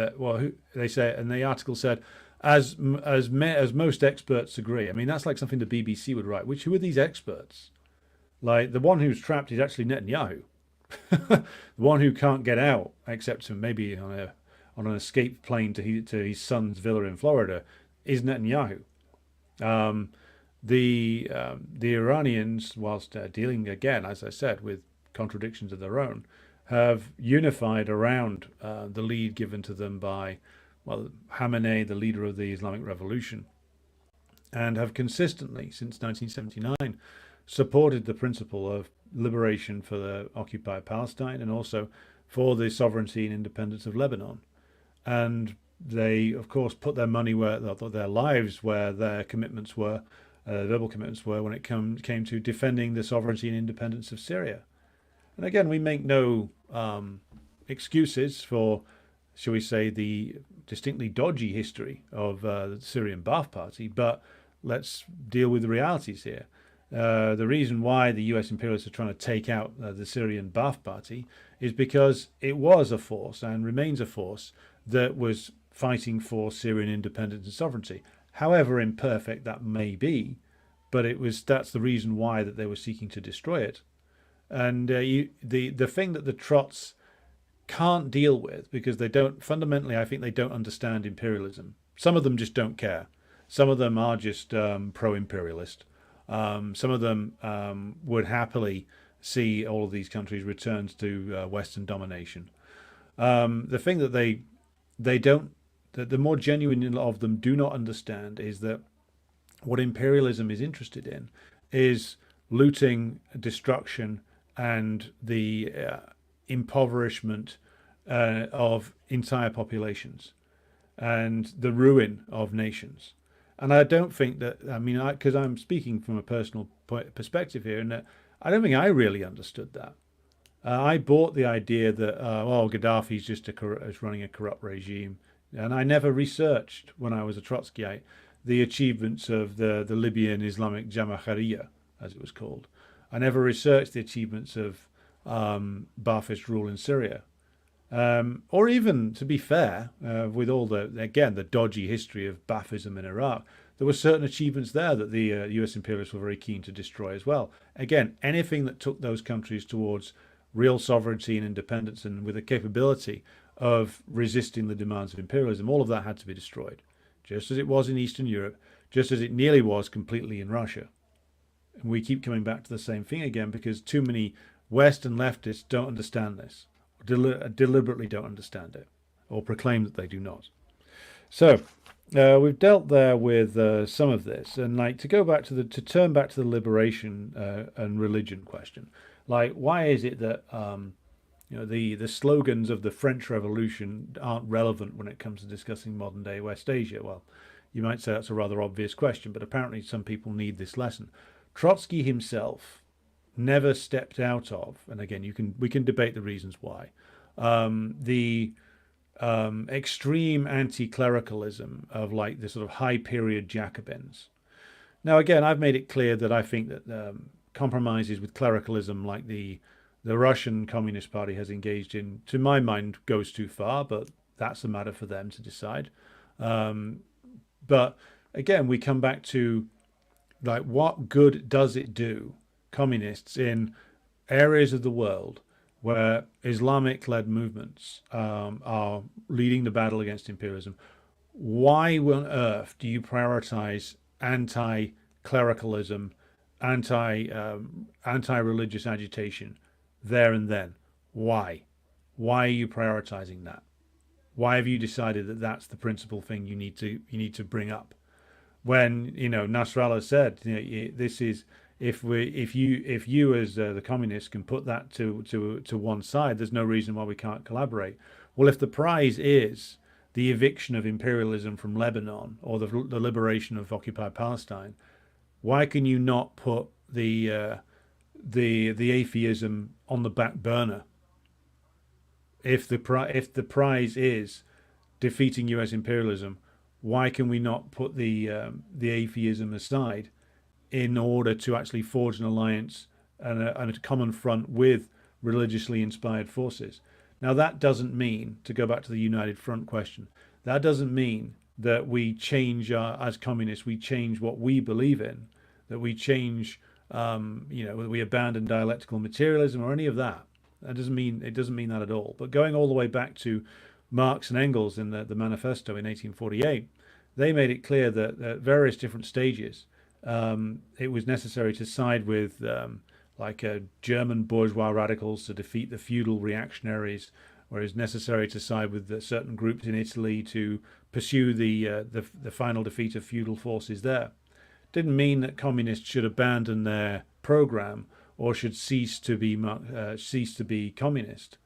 they say, and the article said, as most experts agree. I mean, that's like something the BBC would write. Who are these experts? Like, the one who's trapped is actually Netanyahu. The one who can't get out, except maybe on an escape plane to his son's villa in Florida, is Netanyahu. The Iranians, whilst dealing, again, as I said, with contradictions of their own, have unified around the lead given to them by, Khamenei, the leader of the Islamic Revolution, and have consistently, since 1979, supported the principle of liberation for the occupied Palestine and also for the sovereignty and independence of Lebanon. And they, of course, put their money their lives where their commitments were, verbal commitments were, when it came to defending the sovereignty and independence of Syria. And again, we make no excuses for, shall we say, the distinctly dodgy history of the Syrian Ba'ath Party, but let's deal with the realities here. The reason why the US imperialists are trying to take out the Syrian Ba'ath Party is because it was a force and remains a force that was fighting for Syrian independence and sovereignty. However imperfect that may be, but that's the reason why that they were seeking to destroy it. And the thing that the Trots can't deal with, because they don't, fundamentally, I think they don't understand imperialism. Some of them just don't care. Some of them are just pro-imperialist. Some of them would happily see all of these countries returned to Western domination. The thing that they don't, the more genuine of them do not understand, is that what imperialism is interested in is looting, destruction, and the impoverishment of entire populations and the ruin of nations. And I don't think that, because I'm speaking from a personal perspective here, and that I don't think I really understood that. I bought the idea that Gaddafi's just is running a corrupt regime, and I never researched when I was a Trotskyite the achievements of the Libyan Islamic Jamahiriya, as it was called. I never researched the achievements of Ba'athist rule in Syria, or even, to be fair, with all the dodgy history of Ba'athism in Iraq, there were certain achievements there that the US imperialists were very keen to destroy as well. Again, anything that took those countries towards real sovereignty and independence and with the capability of resisting the demands of imperialism, all of that had to be destroyed, just as it was in Eastern Europe, just as it nearly was completely in Russia. And we keep coming back to the same thing again because too many Western leftists don't understand this, deliberately don't understand it, or proclaim that they do not. So we've dealt there with some of this, and like to turn back to the liberation and religion question. Like, why is it that the slogans of the French Revolution aren't relevant when it comes to discussing modern day West Asia? Well, you might say that's a rather obvious question, but apparently some people need this lesson. Trotsky himself never stepped out of, and again we can debate the reasons why, the extreme anti-clericalism of like the sort of high period Jacobins. Now again, I've made it clear that I think that compromises with clericalism like the Russian Communist Party has engaged in, to my mind, goes too far, but that's a matter for them to decide. But again, we come back to like, what good does it do communists in areas of the world where Islamic-led movements are leading the battle against imperialism? Why on earth do you prioritize anti-clericalism, anti-religious agitation there and then? Why? Why are you prioritizing that? Why have you decided that that's the principal thing you need to bring up? When Nasrallah said, this is, if you as the communists can put that to one side, there's no reason why we can't collaborate. Well, if the prize is the eviction of imperialism from Lebanon or the liberation of occupied Palestine, why can you not put the atheism on the back burner? If the prize is defeating U.S. imperialism, why can we not put the atheism aside in order to actually forge an alliance and a common front with religiously inspired forces? Now, that doesn't mean, to go back to the United Front question, that doesn't mean that we change as communists, we change what we believe in, that we change, that we abandon dialectical materialism or any of that. It doesn't mean that at all. But going all the way back to Marx and Engels in the manifesto in 1848, they made it clear that at various different stages, it was necessary to side with German bourgeois radicals to defeat the feudal reactionaries, or it was necessary to side with certain groups in Italy to pursue the final defeat of feudal forces there. Didn't mean that communists should abandon their program or should cease to be communist,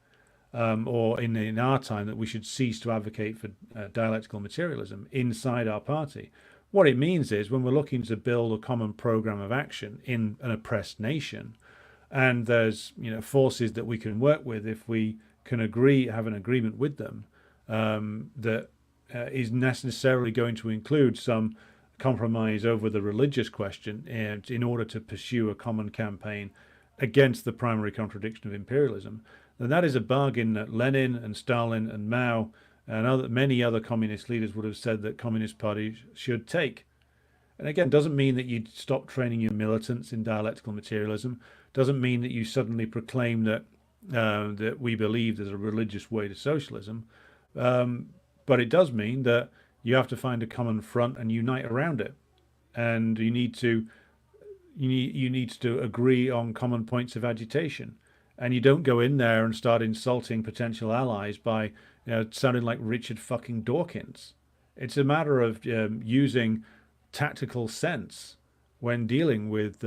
or in our time that we should cease to advocate for dialectical materialism inside our party. What it means is when we're looking to build a common program of action in an oppressed nation, and there's forces that we can work with, if we can have an agreement with them that is necessarily going to include some compromise over the religious question, and in order to pursue a common campaign against the primary contradiction of imperialism, then that is a bargain that Lenin and Stalin and Mao and many other communist leaders would have said that communist parties should take. And again, doesn't mean that you stop training your militants in dialectical materialism, doesn't mean that you suddenly proclaim that that we believe there's a religious way to socialism, but it does mean that you have to find a common front and unite around it, and you need to agree on common points of agitation, and you don't go in there and start insulting potential allies by sounding like Richard fucking Dawkins. It's a matter of using tactical sense when dealing with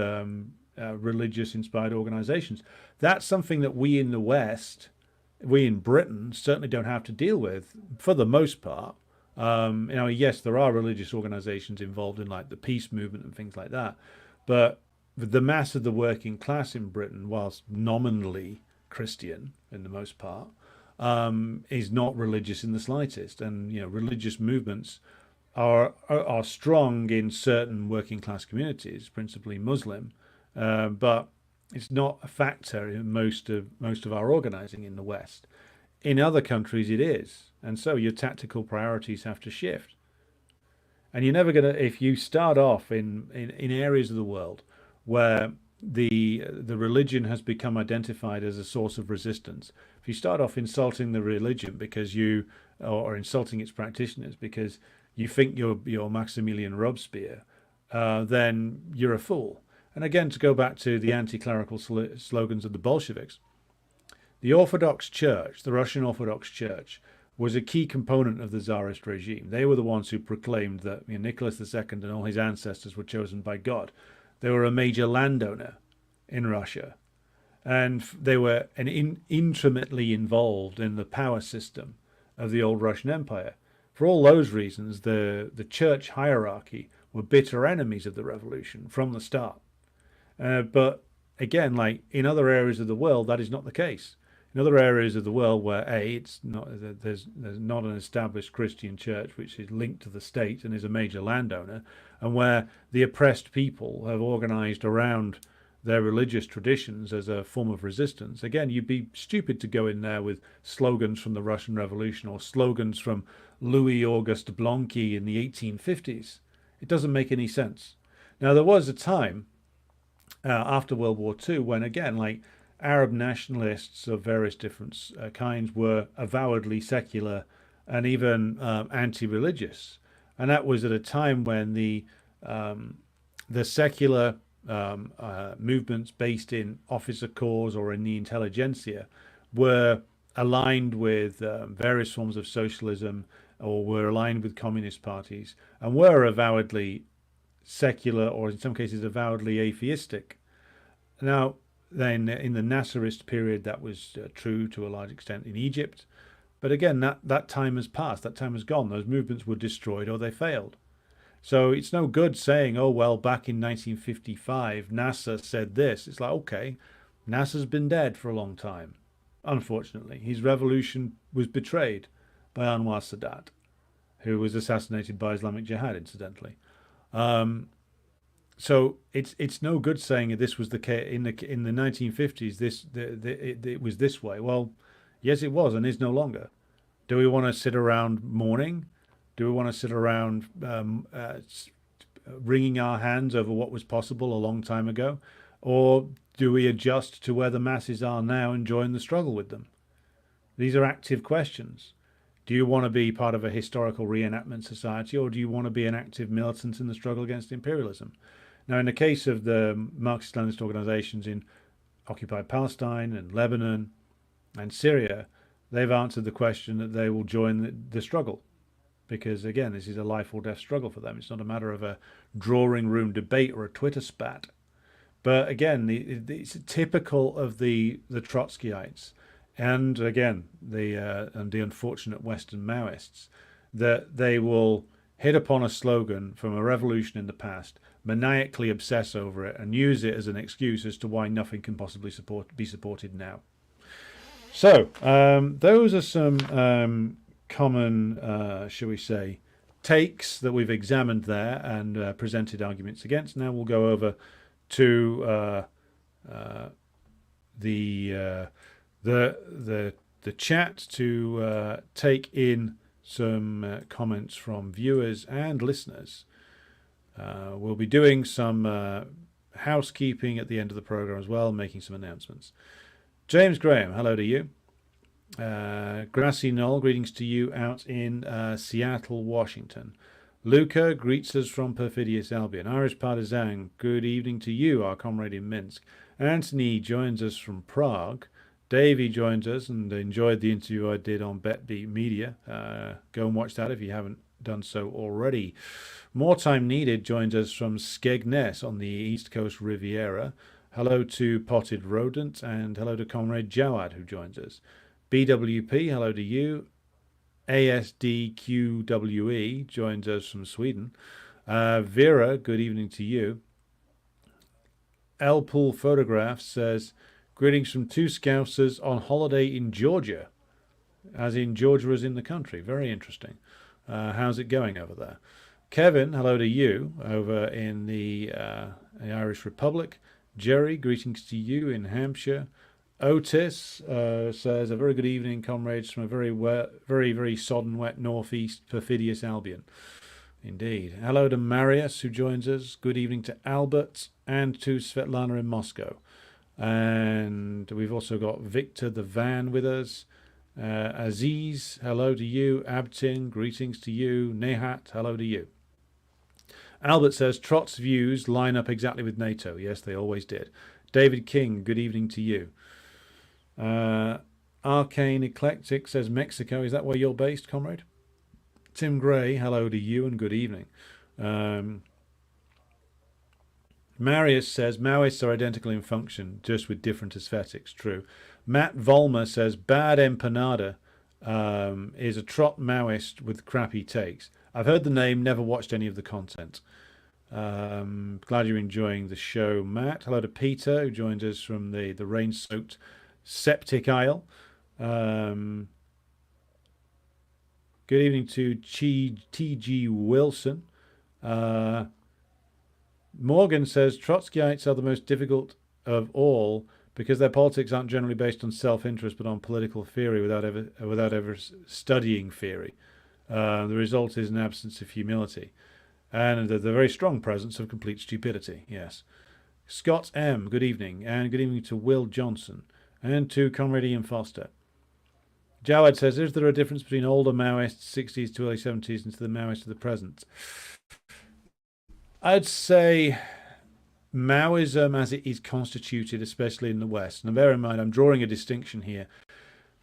religious inspired organizations. That's something that we in the West, we in Britain, certainly don't have to deal with for the most part. Yes, there are religious organizations involved in like the peace movement and things like that, but the mass of the working class in Britain, whilst nominally Christian in the most part, is not religious in the slightest. And religious movements are strong in certain working class communities, principally Muslim, but it's not a factor in most of our organizing in the West. In other countries, it is, and so your tactical priorities have to shift. And you're never gonna, if you start off in areas of the world where the religion has become identified as a source of resistance. If you start off insulting the religion because or insulting its practitioners because you think you're Maximilian Robespierre, then you're a fool. And again, to go back to the anti-clerical slogans of the Bolsheviks, the Orthodox Church, the Russian Orthodox Church, was a key component of the Tsarist regime. They were the ones who proclaimed that Nicholas II and all his ancestors were chosen by God. They were a major landowner in Russia, and they were intimately involved in the power system of the old Russian Empire. For all those reasons, the church hierarchy were bitter enemies of the revolution from the start. But again, like in other areas of the world, that is not the case. In other areas of the world where there's not an established Christian church which is linked to the state and is a major landowner, and where the oppressed people have organized around their religious traditions as a form of resistance, again, you'd be stupid to go in there with slogans from the Russian Revolution or slogans from Louis Auguste Blanqui in the 1850s. It doesn't make any sense. Now, there was a time after World War II when, again, like Arab nationalists of various different kinds were avowedly secular and even anti-religious, and that was at a time when the secular movements based in officer corps or in the intelligentsia were aligned with various forms of socialism or were aligned with communist parties and were avowedly secular or in some cases avowedly atheistic. Now, then in the Nasserist period, that was true to a large extent in Egypt. But again, that time has passed. That time has gone. Those movements were destroyed or they failed. So it's no good saying, oh, well, back in 1955, Nasser said this. It's like, okay, Nasser's been dead for a long time. Unfortunately, his revolution was betrayed by Anwar Sadat, who was assassinated by Islamic Jihad, incidentally. So it's no good saying this was the case in the 1950s. It was this way. Well, yes, it was and is no longer. Do we want to sit around mourning? Do we want to sit around wringing our hands over what was possible a long time ago, or do we adjust to where the masses are now and join the struggle with them? These are active questions. Do you want to be part of a historical reenactment society, or do you want to be an active militant in the struggle against imperialism? Now, in the case of the Marxist-Leninist organizations in occupied Palestine and Lebanon and Syria, they've answered the question that they will join the struggle. Because, again, this is a life or death struggle for them. It's not a matter of a drawing room debate or a Twitter spat. But, again, it's typical of the Trotskyites and, again, the unfortunate Western Maoists that they will hit upon a slogan from a revolution in the past, maniacally obsess over it, and use it as an excuse as to why nothing can possibly be supported now. So, those are some common, shall we say, takes that we've examined there and presented arguments against. Now we'll go over to the chat to take in some comments from viewers and listeners. We'll be doing some housekeeping at the end of the program as well, making some announcements. James Graham, hello to you. Grassy Knoll, greetings to you out in Seattle, Washington. Luca greets us from Perfidious Albion. Irish Partisan, good evening to you, our comrade in Minsk. Anthony joins us from Prague. Davey joins us and enjoyed the interview I did on BetBeat Media. Go and watch that if you haven't done so already. More Time Needed joins us from Skegness on the East Coast Riviera. Hello to Potted Rodent and hello to Comrade Jawad who joins us. BWP, hello to you. ASDQWE joins us from Sweden. Vera, good evening to you. L Pool Photographs says, greetings from two Scousers on holiday in Georgia, as in Georgia as in the country. Very interesting. How's it going over there? Kevin, hello to you over in the Irish Republic. Jerry, greetings to you in Hampshire. Otis says, a very good evening, comrades, from a very sodden, wet northeast, perfidious Albion. Indeed. Hello to Marius, who joins us. Good evening to Albert and to Svetlana in Moscow. And we've also got Victor the Van with us. Aziz, hello to you. Abtin, greetings to you. Nehat, hello to you. Albert says, Trot's views line up exactly with NATO. Yes, they always did. David King, good evening to you. Arcane Eclectic says, Mexico. Is that where you're based, comrade? Tim Gray, hello to you and good evening. Marius says, Maoists are identical in function, just with different aesthetics. True. Matt Volmer says, bad empanada is a Trot Maoist with crappy takes. I've heard the name, never watched any of the content. Glad you're enjoying the show, Matt. Hello to Peter, who joins us from the rain-soaked Septic Isle. Good evening to T.G. Wilson. Morgan says, Trotskyites are the most difficult of all because their politics aren't generally based on self-interest but on political theory without ever studying theory. The result is an absence of humility and the very strong presence of complete stupidity. Yes. Scott M., good evening, and good evening to Will Johnson and to Comrade Ian Foster. Jawad says, is there a difference between older Maoists, 60s to early 70s, and to the Maoists of the present? I'd say Maoism as it is constituted, especially in the West. Now bear in mind, I'm drawing a distinction here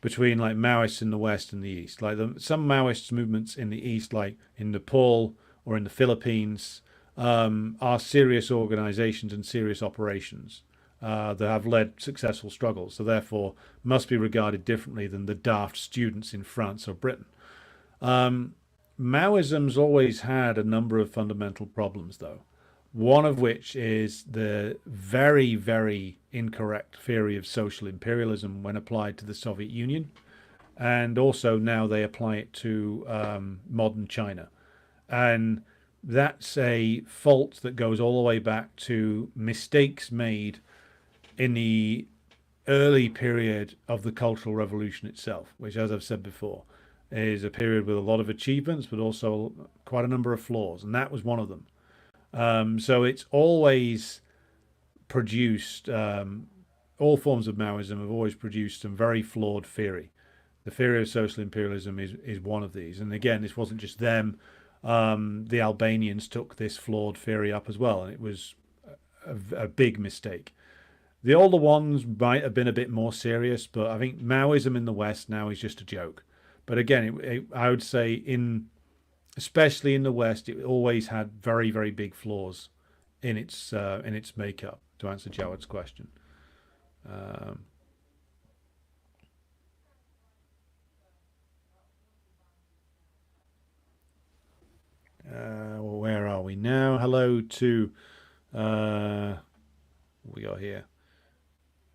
between like Maoists in the West and the East. Like some Maoist movements in the East, like in Nepal or in the Philippines, are serious organizations and serious operations that have led successful struggles. So therefore must be regarded differently than the daft students in France or Britain. Maoism's always had a number of fundamental problems, though. One of which is the very incorrect theory of social imperialism when applied to the Soviet Union. And also now they apply it to modern China. And that's a fault that goes all the way back to mistakes made in the early period of the Cultural Revolution itself, which, as I've said before, is a period with a lot of achievements, but also quite a number of flaws. And that was one of them. So it's always produced, all forms of Maoism have always produced some very flawed theory. The theory of social imperialism is one of these. And again, this wasn't just them. The Albanians took this flawed theory up as well, and it was a big mistake. The older ones might have been a bit more serious, but I think Maoism in the West now is just a joke. But again, I would say especially in the West, it always had very big flaws in its makeup. To answer Jawad's question, well, where are we now? Hello to what we got here.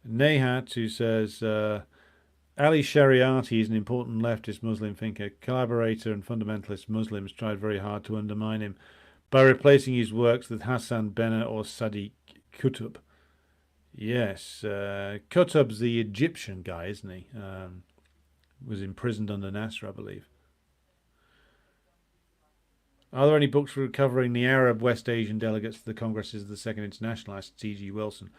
Nehat, who says Ali Shariati is an important leftist Muslim thinker, collaborator, and fundamentalist Muslims tried very hard to undermine him by replacing his works with Hassan Benna or Sadiq Qutb. Yes, Qutb's the Egyptian guy, isn't he? Was imprisoned under Nasser, I believe. Are there any books covering the Arab West Asian delegates to the Congresses of the Second International? Asked T.G. Wilson.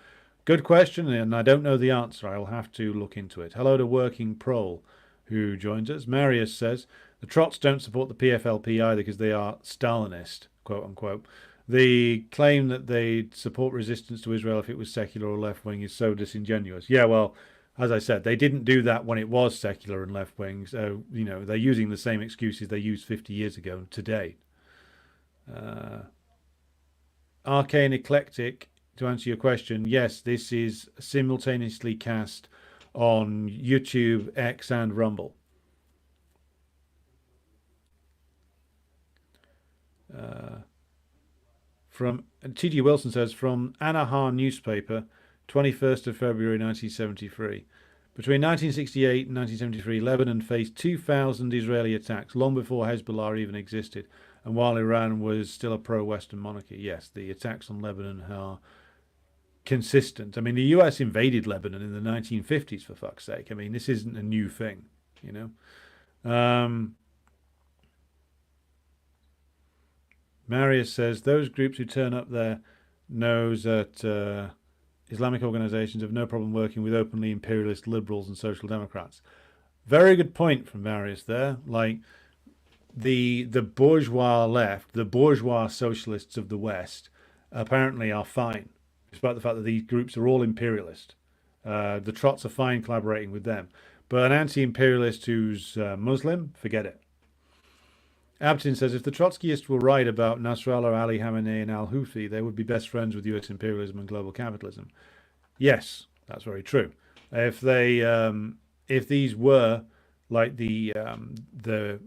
Good question, and I don't know the answer. I'll have to look into it. Hello to Working Prole, who joins us. Marius says, the Trots don't support the PFLP either because they are Stalinist, quote unquote. The claim that they support resistance to Israel if it was secular or left-wing is so disingenuous. Yeah, well, as I said, they didn't do that when it was secular and left-wing. So, you know, they're using the same excuses they used 50 years ago today. Arcane Eclectic, to answer your question, yes, this is simultaneously cast on YouTube, X, and Rumble. From T.G. Wilson says, from Anahan newspaper, 21st of February 1973. Between 1968 and 1973, Lebanon faced 2,000 Israeli attacks, long before Hezbollah even existed, and while Iran was still a pro-Western monarchy. Yes, the attacks on Lebanon are consistent. I mean, the US invaded Lebanon in the 1950s, for fuck's sake. I mean, this isn't a new thing, you know. Marius says, those groups who turn up there knows that Islamic organizations have no problem working with openly imperialist liberals and social democrats. Very good point from Marius there. Like, the bourgeois left, the bourgeois socialists of the West, apparently are fine, despite the fact that these groups are all imperialist. The Trots are fine collaborating with them. But an anti-imperialist who's Muslim, forget it. Abtin says, if the Trotskyists were right about Nasrallah, Ali Khamenei, and al-Houthi, they would be best friends with US imperialism and global capitalism. Yes, that's very true. If these were like the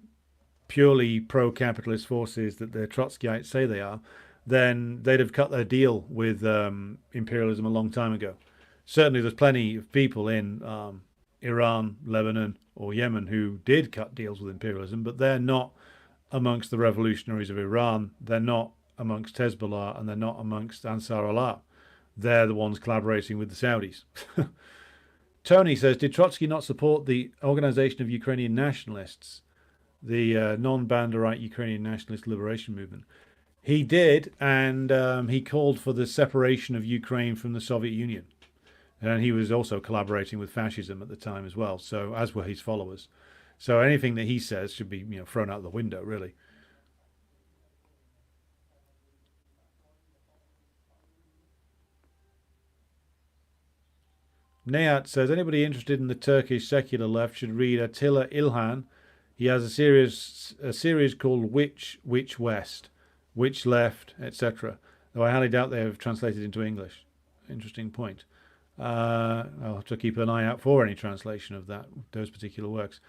purely pro-capitalist forces that the Trotskyites say they are, then they'd have cut their deal with imperialism a long time ago. Certainly, there's plenty of people in Iran, Lebanon, or Yemen who did cut deals with imperialism, but they're not amongst the revolutionaries of Iran, they're not amongst Hezbollah, and they're not amongst Ansar Allah. They're the ones collaborating with the Saudis. Tony says, did Trotsky not support the Organization of Ukrainian Nationalists, the non-Banderite Ukrainian Nationalist Liberation Movement? He did, and he called for the separation of Ukraine from the Soviet Union. And he was also collaborating with fascism at the time as well, so as were his followers. So anything that he says should be, thrown out the window, really. Nayat says, anybody interested in the Turkish secular left should read Attila Ilhan. He has a series called Which West, Which Left, etc. Though I highly doubt they have translated into English. Interesting point. I'll have to keep an eye out for any translation of those particular works.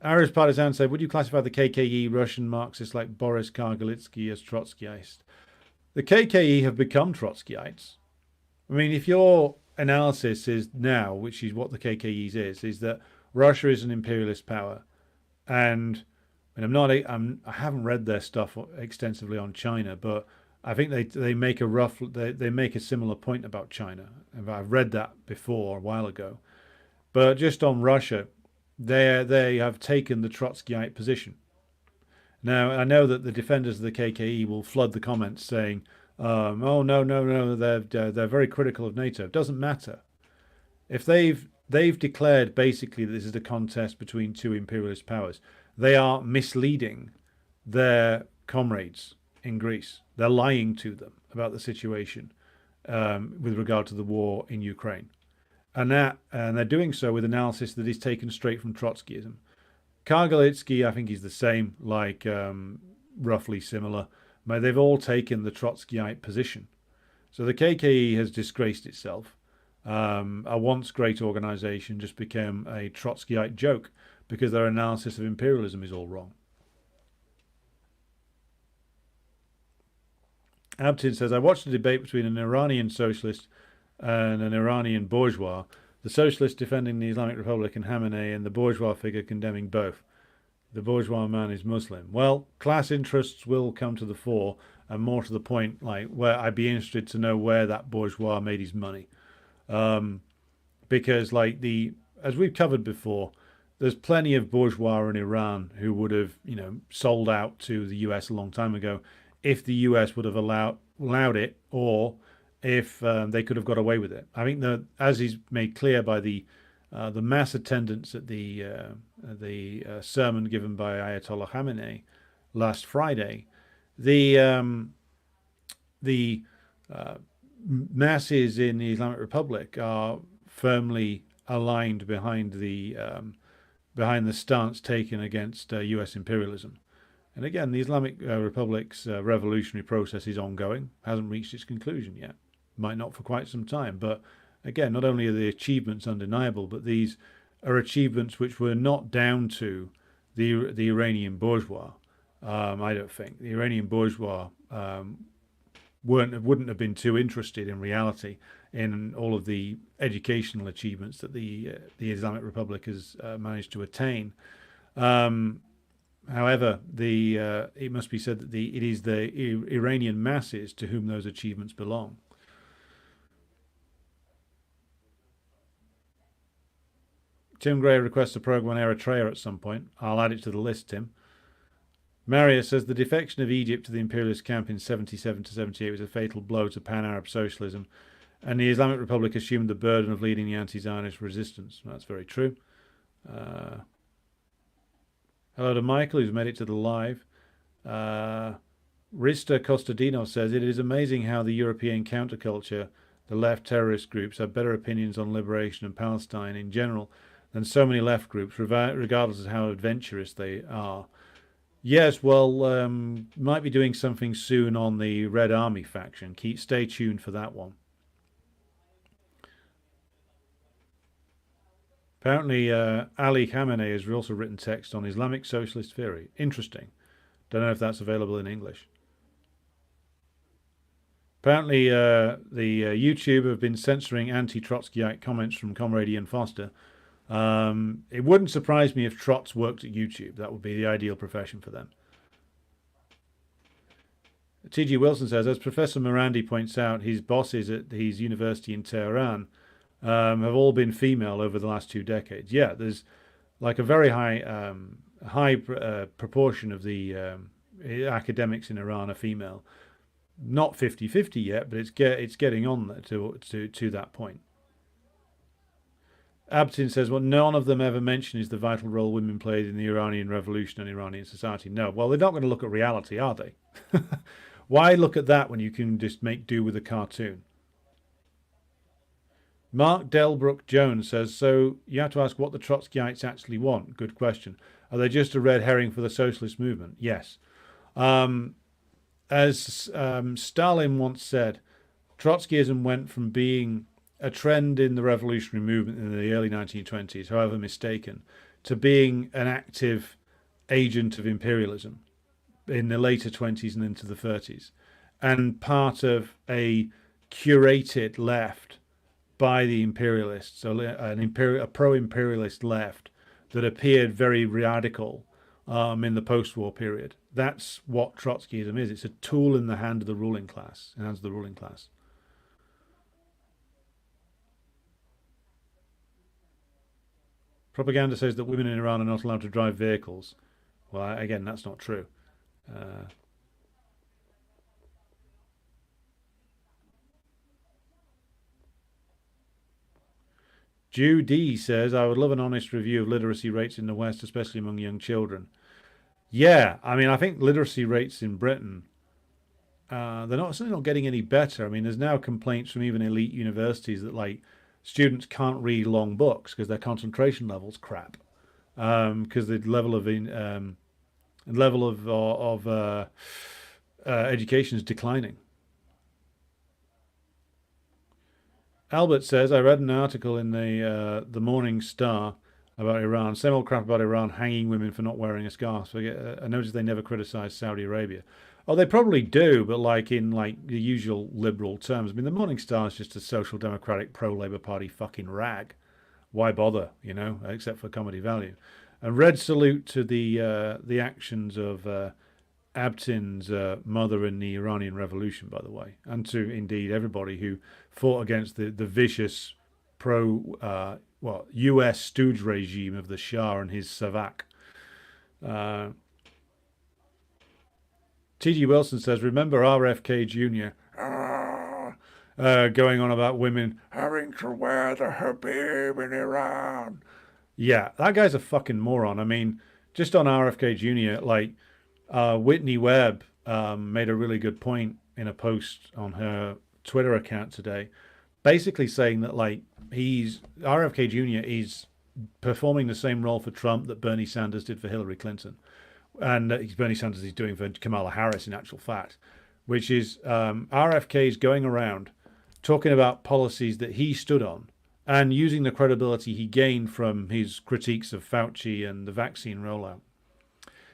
Aris Partisan said, would you classify the KKE Russian Marxists like Boris Kargalitsky as Trotskyites? The KKE have become Trotskyites. I mean, if your analysis is now, which is what the KKE is that Russia is an imperialist power, and I haven't read their stuff extensively on China, but I think they make they make a similar point about China. I've read that before a while ago, but just on Russia, they have taken the Trotskyite position. Now, I know that the defenders of the KKE will flood the comments saying, oh, no, they're very critical of NATO. It doesn't matter. If they've declared basically that this is a contest between two imperialist powers, they are misleading their comrades in Greece. They're lying to them about the situation with regard to the war in Ukraine. And they're doing so with analysis that is taken straight from Trotskyism. Kargalitsky, I think he's the same, roughly similar. But they've all taken the Trotskyite position. So the KKE has disgraced itself. A once great organization just became a Trotskyite joke because their analysis of imperialism is all wrong. Abtin says, I watched a debate between an Iranian socialist and an Iranian bourgeois, the socialist defending the Islamic Republic and Khamenei, and the bourgeois figure condemning both. The bourgeois man is Muslim. Well, class interests will come to the fore, and more to the point, where I'd be interested to know where that bourgeois made his money. Because, as we've covered before, there's plenty of bourgeois in Iran who would have, sold out to the US a long time ago if the US would have allowed it, or if they could have got away with it. I think that, as is made clear by the mass attendance at the sermon given by Ayatollah Khamenei last Friday, the masses in the Islamic Republic are firmly aligned behind the stance taken against U.S. imperialism. And again, the Islamic Republic's revolutionary process is ongoing, hasn't reached its conclusion yet. Might not for quite some time. But again, not only are the achievements undeniable, but these are achievements which were not down to the Iranian bourgeois. I don't think. The Iranian bourgeois wouldn't have been too interested in reality in all of the educational achievements that the Islamic Republic has managed to attain. However, it must be said that it is the Iranian masses to whom those achievements belong. Tim Gray requests a program on Eritrea at some point. I'll add it to the list, Tim. Marius says the defection of Egypt to the imperialist camp in 77 to 78 was a fatal blow to pan-Arab socialism, and the Islamic Republic assumed the burden of leading the anti-Zionist resistance. That's very true. Hello to Michael, who's made it to the live. Rista Costadino says, it is amazing how the European counterculture, the left terrorist groups, have better opinions on liberation and Palestine in general than so many left groups, regardless of how adventurous they are. Yes, well, might be doing something soon on the Red Army faction. Stay tuned for that one. Apparently, Ali Khamenei has also written text on Islamic socialist theory. Interesting. Don't know if that's available in English. Apparently, the YouTube have been censoring anti-Trotskyite comments from Comrade Ian Foster. It wouldn't surprise me if Trots worked at YouTube. That would be the ideal profession for them. T.G. Wilson says, as Professor Morandi points out, his bosses at his university in Tehran have all been female over the last 2 decades. Yeah, there's like a very high proportion of the academics in Iran are female. Not 50-50 yet, but it's getting on to that point. Abtin says, well, none of them ever mention is the vital role women played in the Iranian revolution and Iranian society. No, well, they're not going to look at reality, are they? Why look at that when you can just make do with a cartoon? Mark Delbrook Jones says, so you have to ask what the Trotskyites actually want. Good question. Are they just a red herring for the socialist movement? Yes. As Stalin once said, Trotskyism went from being a trend in the revolutionary movement in the early 1920s, however mistaken, to being an active agent of imperialism in the later 20s and into the 30s, and part of a curated left by the imperialists, so a pro-imperialist left that appeared very radical in the post-war period. That's what Trotskyism is. It's a tool in the hand of the ruling class. Propaganda says that women in Iran are not allowed to drive vehicles. Well, again, that's not true. Judy says, I would love an honest review of literacy rates in the West, especially among young children. Yeah, I mean, I think literacy rates in Britain, they're certainly not getting any better. I mean, there's now complaints from even elite universities that, like, students can't read long books because their concentration level's crap, because the level of education is declining. Albert says, I read an article in the Morning Star about Iran, same old crap about Iran hanging women for not wearing a scarf. So I noticed they never criticized Saudi Arabia. Oh, they probably do, but in the usual liberal terms. I mean, the Morning Star is just a social democratic pro-Labour Party fucking rag. Why bother, except for comedy value. And red salute to the actions of Abtin's mother in the Iranian Revolution, by the way, and to indeed everybody who fought against the vicious U.S. stooge regime of the Shah and his Savak. T.G. Wilson says, remember RFK Jr. Going on about women having to wear the hijab in Iran. Yeah, that guy's a fucking moron. I mean, just on RFK Jr., Whitney Webb made a really good point in a post on her Twitter account today, basically saying that RFK Jr. is performing the same role for Trump that Bernie Sanders did for Hillary Clinton. And Bernie Sanders is doing for Kamala Harris, in actual fact, which is RFK is going around talking about policies that he stood on and using the credibility he gained from his critiques of Fauci and the vaccine rollout.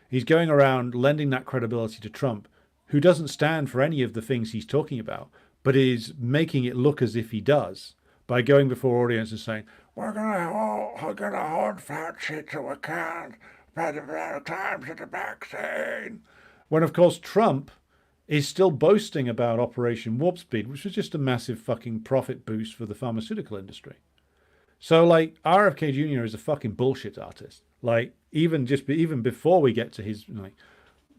He's going around lending that credibility to Trump who doesn't stand for any of the things he's talking about, but is making it look as if he does by going before audiences saying, we're gonna hold Fauci to account for the times of the vaccine. When, of course, Trump is still boasting about Operation Warp Speed, which was just a massive fucking profit boost for the pharmaceutical industry. So, like, RFK Jr. is a fucking bullshit artist. Like, even before we get to his like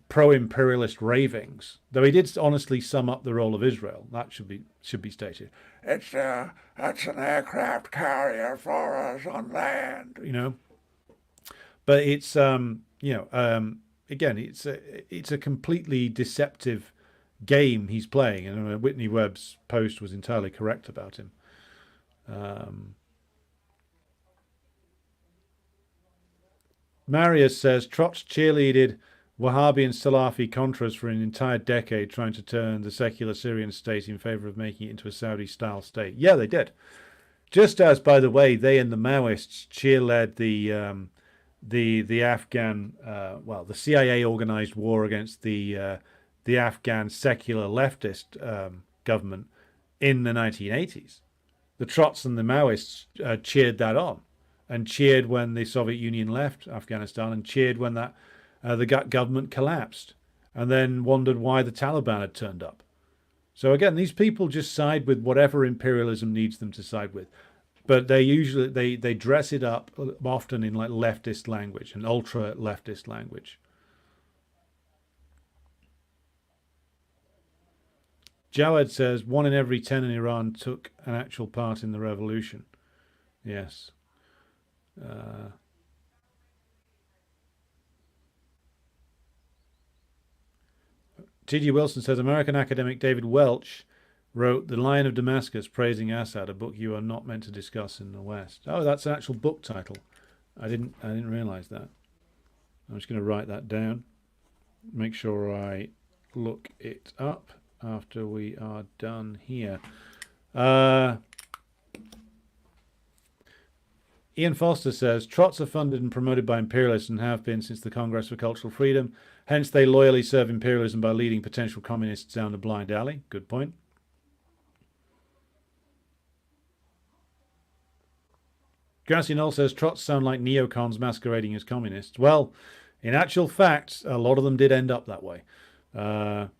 pro-imperialist ravings, though he did honestly sum up the role of Israel. That should be stated. It's that's an aircraft carrier for us on land, you know. But it's again, it's a completely deceptive game he's playing, and Whitney Webb's post was entirely correct about him. Marius says Trot's cheerleaded Wahhabi and Salafi Contras for an entire decade, trying to turn the secular Syrian state in favor of making it into a Saudi-style state. Yeah, they did. Just as, by the way, they and the Maoists cheerled the Afghan, the CIA organized war against the Afghan secular leftist government in the 1980s. The Trots and the Maoists cheered that on, and cheered when the Soviet Union left Afghanistan, and cheered when the government collapsed, and then wondered why the Taliban had turned up. So again, these people just side with whatever imperialism needs them to side with. But they usually they dress it up often in like leftist language and ultra leftist language. Jawed says 1 in every 10 in Iran took an actual part in the revolution. Yes. T.G. Wilson says American academic David Welch wrote The Lion of Damascus Praising Assad, a book you are not meant to discuss in the West. Oh, that's an actual book title. I didn't realize that. I'm just going to write that down. Make sure I look it up after we are done here. Ian Foster says Trots are funded and promoted by imperialists and have been since the Congress for Cultural Freedom. Hence, they loyally serve imperialism by leading potential communists down a blind alley. Good point. Grassy Knoll says Trots sound like neocons masquerading as communists. Well, in actual fact, a lot of them did end up that way. Risto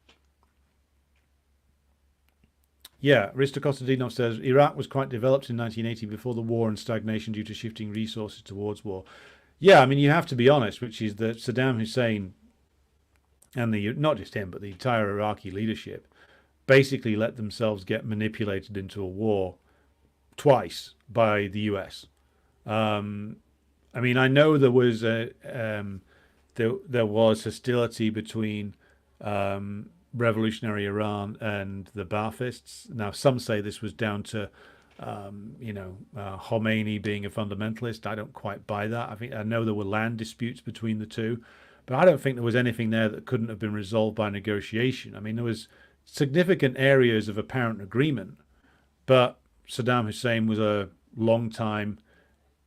Kostadinov says Iraq was quite developed in 1980 before the war and stagnation due to shifting resources towards war. Yeah, I mean, you have to be honest, which is that Saddam Hussein and not just him, but the entire Iraqi leadership basically let themselves get manipulated into a war twice by the US. I mean, I know there was there was hostility between revolutionary Iran and the Baathists. Now, some say this was down to Khomeini being a fundamentalist. I don't quite buy that. I know there were land disputes between the two, but I don't think there was anything there that couldn't have been resolved by negotiation. I mean, there was significant areas of apparent agreement, but Saddam Hussein was a long-time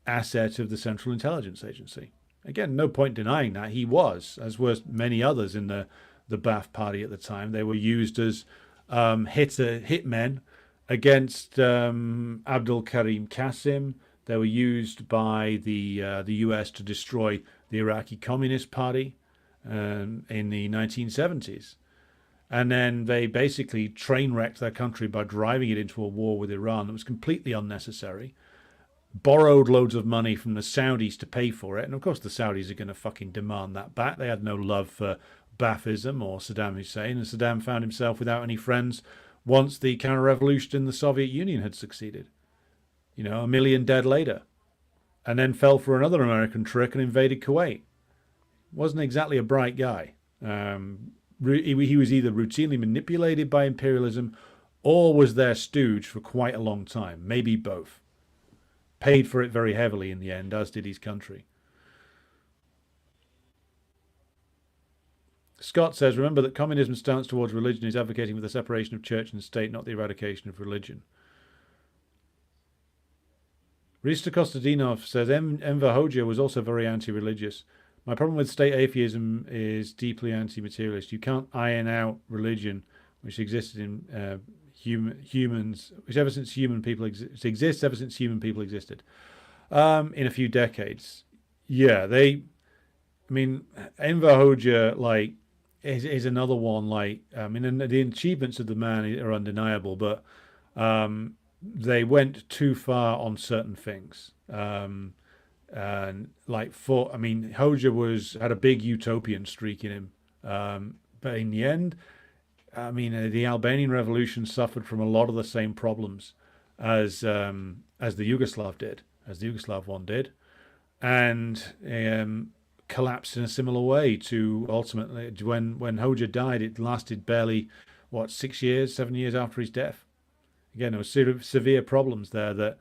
asset of the Central Intelligence Agency. Again, no point denying that. He was, as were many others in the Ba'ath Party at the time. They were used as hitmen against Abdul Karim Qasim. They were used by the US to destroy the Iraqi Communist Party in the 1970s. And then they basically train wrecked their country by driving it into a war with Iran that was completely unnecessary. Borrowed loads of money from the Saudis to pay for it. And of course the Saudis are going to fucking demand that back. They had no love for Baathism or Saddam Hussein. And Saddam found himself without any friends once the counter-revolution in the Soviet Union had succeeded. 1 million dead later. And then fell for another American trick and invaded Kuwait. Wasn't exactly a bright guy. He was either routinely manipulated by imperialism or was their stooge for quite a long time. Maybe both. Paid for it very heavily in the end, as did his country. Scott says, remember that communism's stance towards religion is advocating for the separation of church and state, not the eradication of religion. Risto Kostadinov says Enver Hoxha was also very anti-religious. My problem with state atheism is deeply anti-materialist. You can't iron out religion, which existed in humans, which ever since human people exists ever since human people existed, in a few decades. Yeah, I mean, Enver Hoxha, like, is another one. Like, I mean, the achievements of the man are undeniable, but they went too far on certain things. And like, I mean, Hoxha had a big utopian streak in him, but in the end, I mean, the Albanian revolution suffered from a lot of the same problems as the Yugoslav one did, and collapsed in a similar way. To ultimately, when Hoxha died, it lasted barely 7 years after his death. Again, there were severe problems there that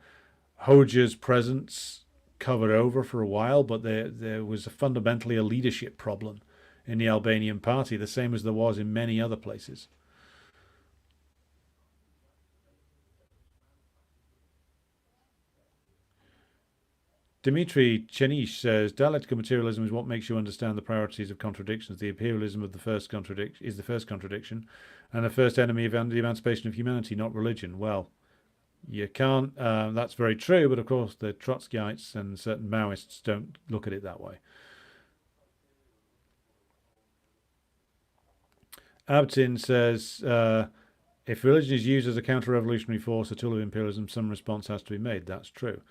Hoxha's presence covered over for a while, but there was fundamentally a leadership problem in the Albanian party, the same as there was in many other places. Dmitry Chenish says, dialectical materialism is what makes you understand the priorities of contradictions. The imperialism of the first contradiction is the first contradiction, and the first enemy of the emancipation of humanity, not religion. Well, you can't. That's very true, but of course the Trotskyites and certain Maoists don't look at it that way. Abtin says, if religion is used as a counter-revolutionary force, a tool of imperialism, some response has to be made. That's true.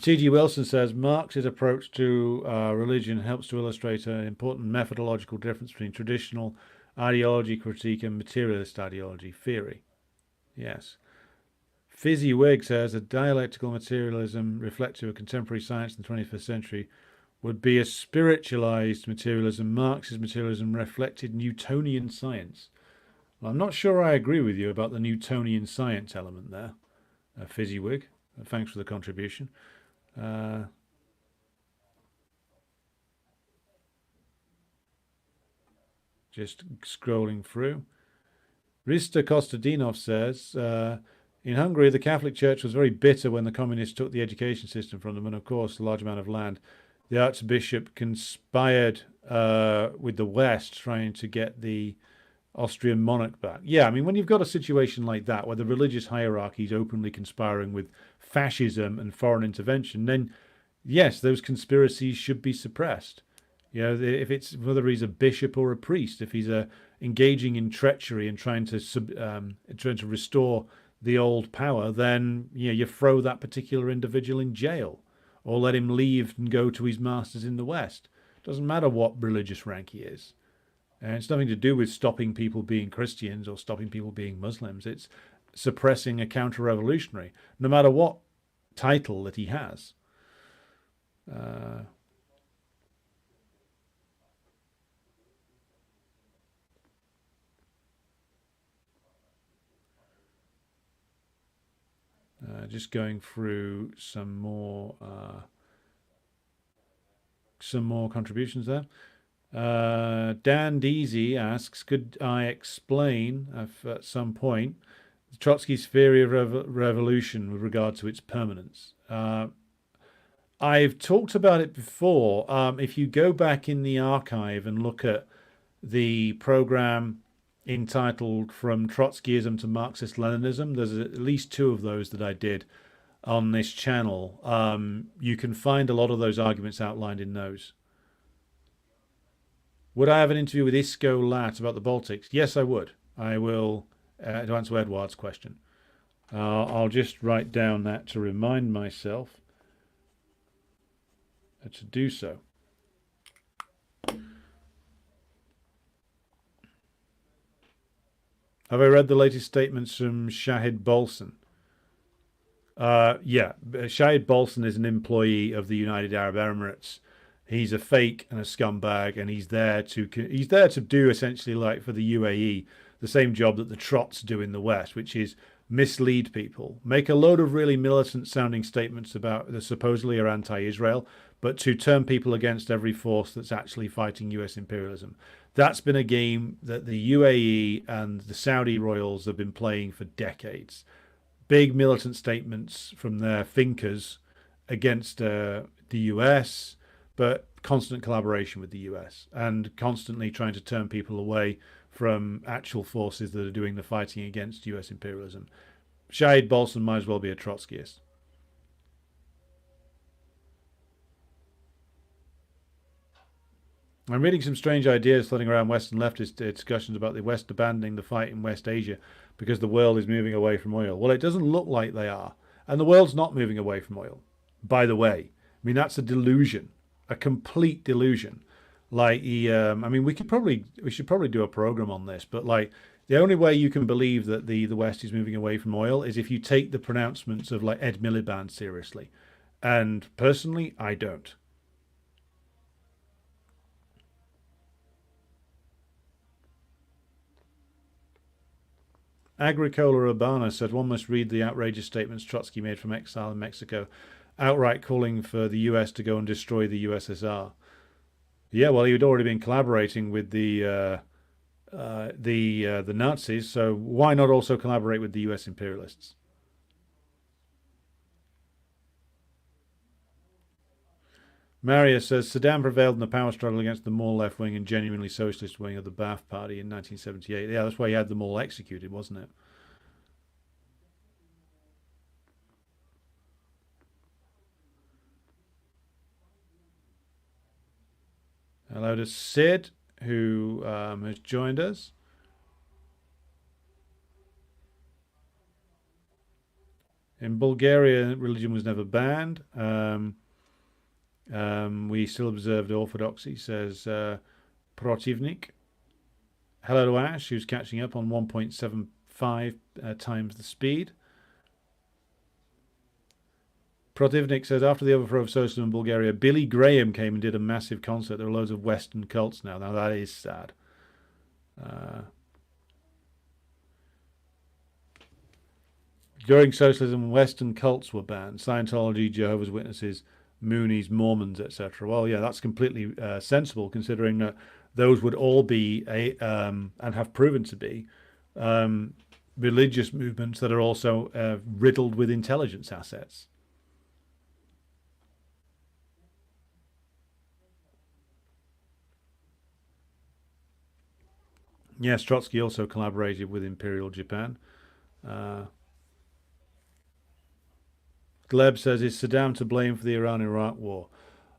T.G. Wilson says, Marx's approach to religion helps to illustrate an important methodological difference between traditional ideology critique and materialist ideology theory. Yes. Fizzy Wig says, a dialectical materialism reflective of contemporary science in the 21st century would be a spiritualized materialism. Marx's materialism reflected Newtonian science. Well, I'm not sure I agree with you about the Newtonian science element there, Fizzy Wig. Thanks for the contribution. Just scrolling through. Rista Kostadinov says, in Hungary, the Catholic Church was very bitter when the communists took the education system from them, and of course, a large amount of land. The Archbishop conspired with the West, trying to get the Austrian monarch back. Yeah, I mean, when you've got a situation like that, where the religious hierarchy is openly conspiring with fascism and foreign intervention, then yes, those conspiracies should be suppressed. You know, if it's whether he's a bishop or a priest, if he's engaging in treachery and trying to restore the old power, then you throw that particular individual in jail, or let him leave and go to his masters in the West. Doesn't matter what religious rank he is. And it's nothing to do with stopping people being Christians or stopping people being Muslims. It's suppressing a counter-revolutionary, no matter what title that he has. Just going through some more contributions there. Dan Deasy asks, could I explain at some point Trotsky's theory of revolution with regard to its permanence? I've talked about it before. If you go back in the archive and look at the program entitled From Trotskyism to Marxist-Leninism, there's at least 2 of those that I did on this channel. You can find a lot of those arguments outlined in those. Would I have an interview with Isco Lat about the Baltics? Yes, I would. I will, to answer Edward's question. I'll just write down that to remind myself to do so. Have I read the latest statements from Shahid Bolson? Yeah, Shahid Bolson is an employee of the United Arab Emirates. He's a fake and a scumbag, and he's there to do essentially, like for the UAE, the same job that the Trots do in the West, which is mislead people, make a load of really militant sounding statements about that supposedly are anti-Israel, but to turn people against every force that's actually fighting US imperialism. That's been a game that the UAE and the Saudi royals have been playing for decades. Big militant statements from their thinkers against the US, but constant collaboration with the US and constantly trying to turn people away from actual forces that are doing the fighting against US imperialism. Shahid Bolson might as well be a Trotskyist. I'm reading some strange ideas floating around Western leftist discussions about the West abandoning the fight in West Asia because the world is moving away from oil. Well, it doesn't look like they are. And the world's not moving away from oil, by the way. I mean, that's a delusion, a complete delusion. Like, I mean, we should probably do a program on this, but like, the only way you can believe that the West is moving away from oil is if you take the pronouncements of like Ed Miliband seriously. And personally, I don't. Agricola Urbana said one must read the outrageous statements Trotsky made from exile in Mexico, outright calling for the US to go and destroy the USSR. Yeah, well, he had already been collaborating with the Nazis, so why not also collaborate with the US imperialists? Marius says Saddam prevailed in the power struggle against the more left-wing and genuinely socialist wing of the Ba'ath Party in 1978. Yeah, that's why he had them all executed, wasn't it? Hello to Sid, who has joined us. In Bulgaria, religion was never banned. We still observed orthodoxy, says Protivnik. Hello to Ash, who's catching up on 1.75 times the speed. Protivnik says, after the overthrow of socialism in Bulgaria, Billy Graham came and did a massive concert. There are loads of Western cults now. Now, that is sad. During socialism, Western cults were banned. Scientology, Jehovah's Witnesses, Moonies, Mormons, etc. Well, yeah, that's completely sensible, considering that those would all be, and have proven to be, religious movements that are also riddled with intelligence assets. Yes, Trotsky also collaborated with Imperial Japan. Gleb says, is Saddam to blame for the Iran-Iraq war?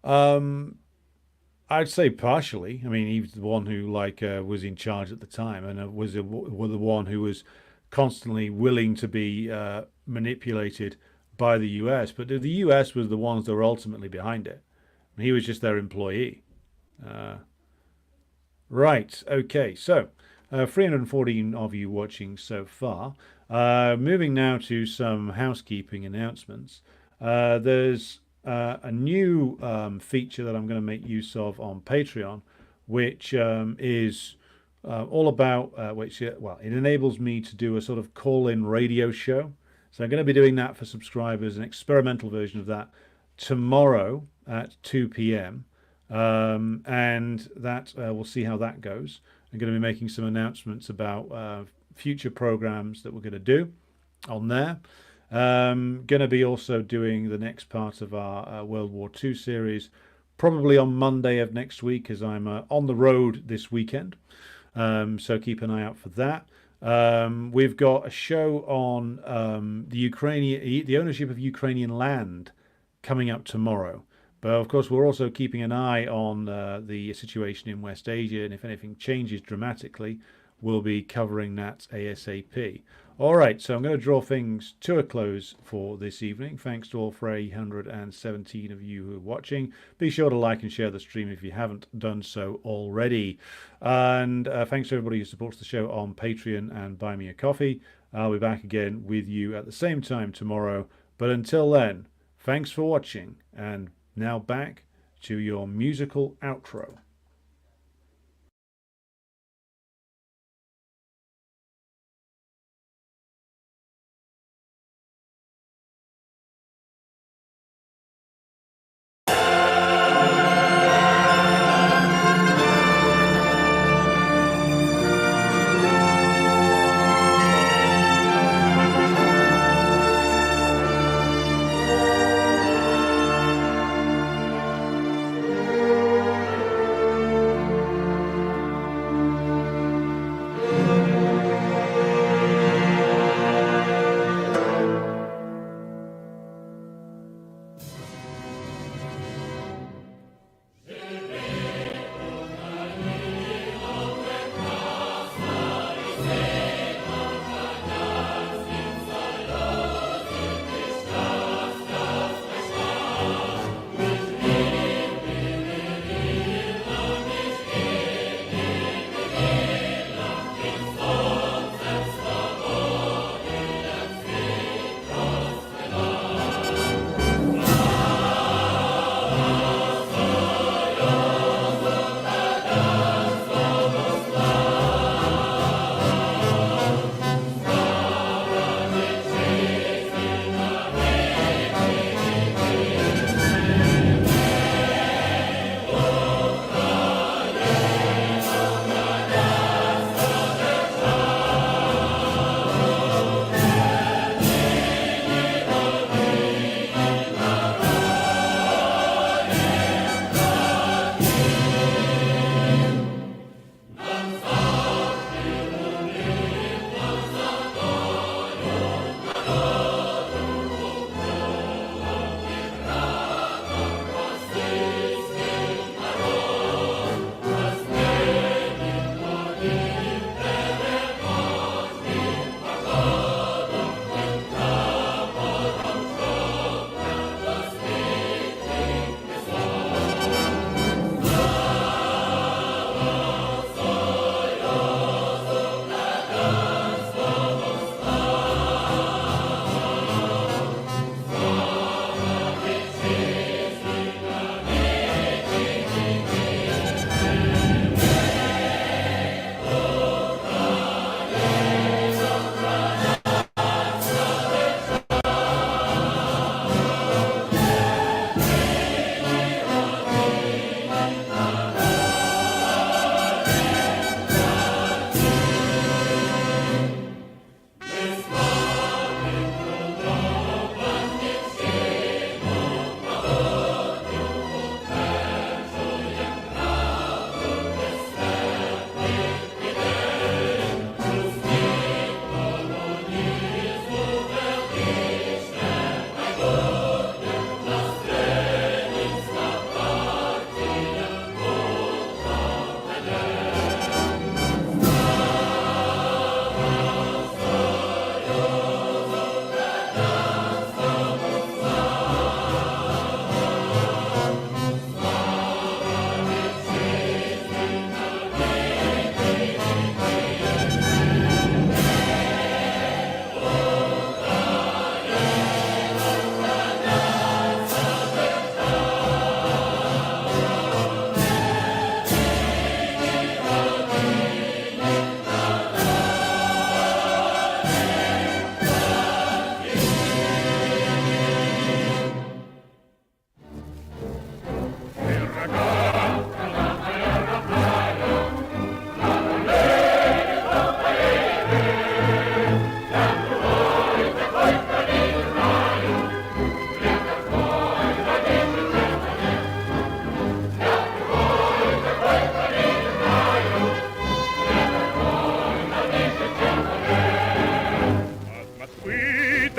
I'd say partially. I mean, he was the one who was in charge at the time, and was the one who was constantly willing to be manipulated by the US. But the US was the ones that were ultimately behind it. He was just their employee. Right. Okay. So, 314 of you watching so far. Moving now to some housekeeping announcements. There's a new feature that I'm going to make use of on Patreon, which is all about it enables me to do a sort of call-in radio show. So I'm going to be doing that for subscribers, an experimental version of that tomorrow at 2 p.m. And that we'll see how that goes. I'm going to be making some announcements about future programs that we're going to do on there. Going to be also doing the next part of our World War II series, probably on Monday of next week, as I'm on the road this weekend. So keep an eye out for that. We've got a show on the ownership of Ukrainian land coming up tomorrow. But of course, we're also keeping an eye on the situation in West Asia, and if anything changes dramatically, we'll be covering that ASAP. All right, so I'm going to draw things to a close for this evening. Thanks to all 317 of you who are watching. Be sure to like and share the stream if you haven't done so already. And thanks to everybody who supports the show on Patreon and Buy Me a Coffee. I'll be back again with you at the same time tomorrow. But until then, thanks for watching, and now back to your musical outro.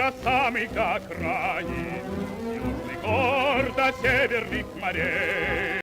я самый как крайний, южный гордо северных морей.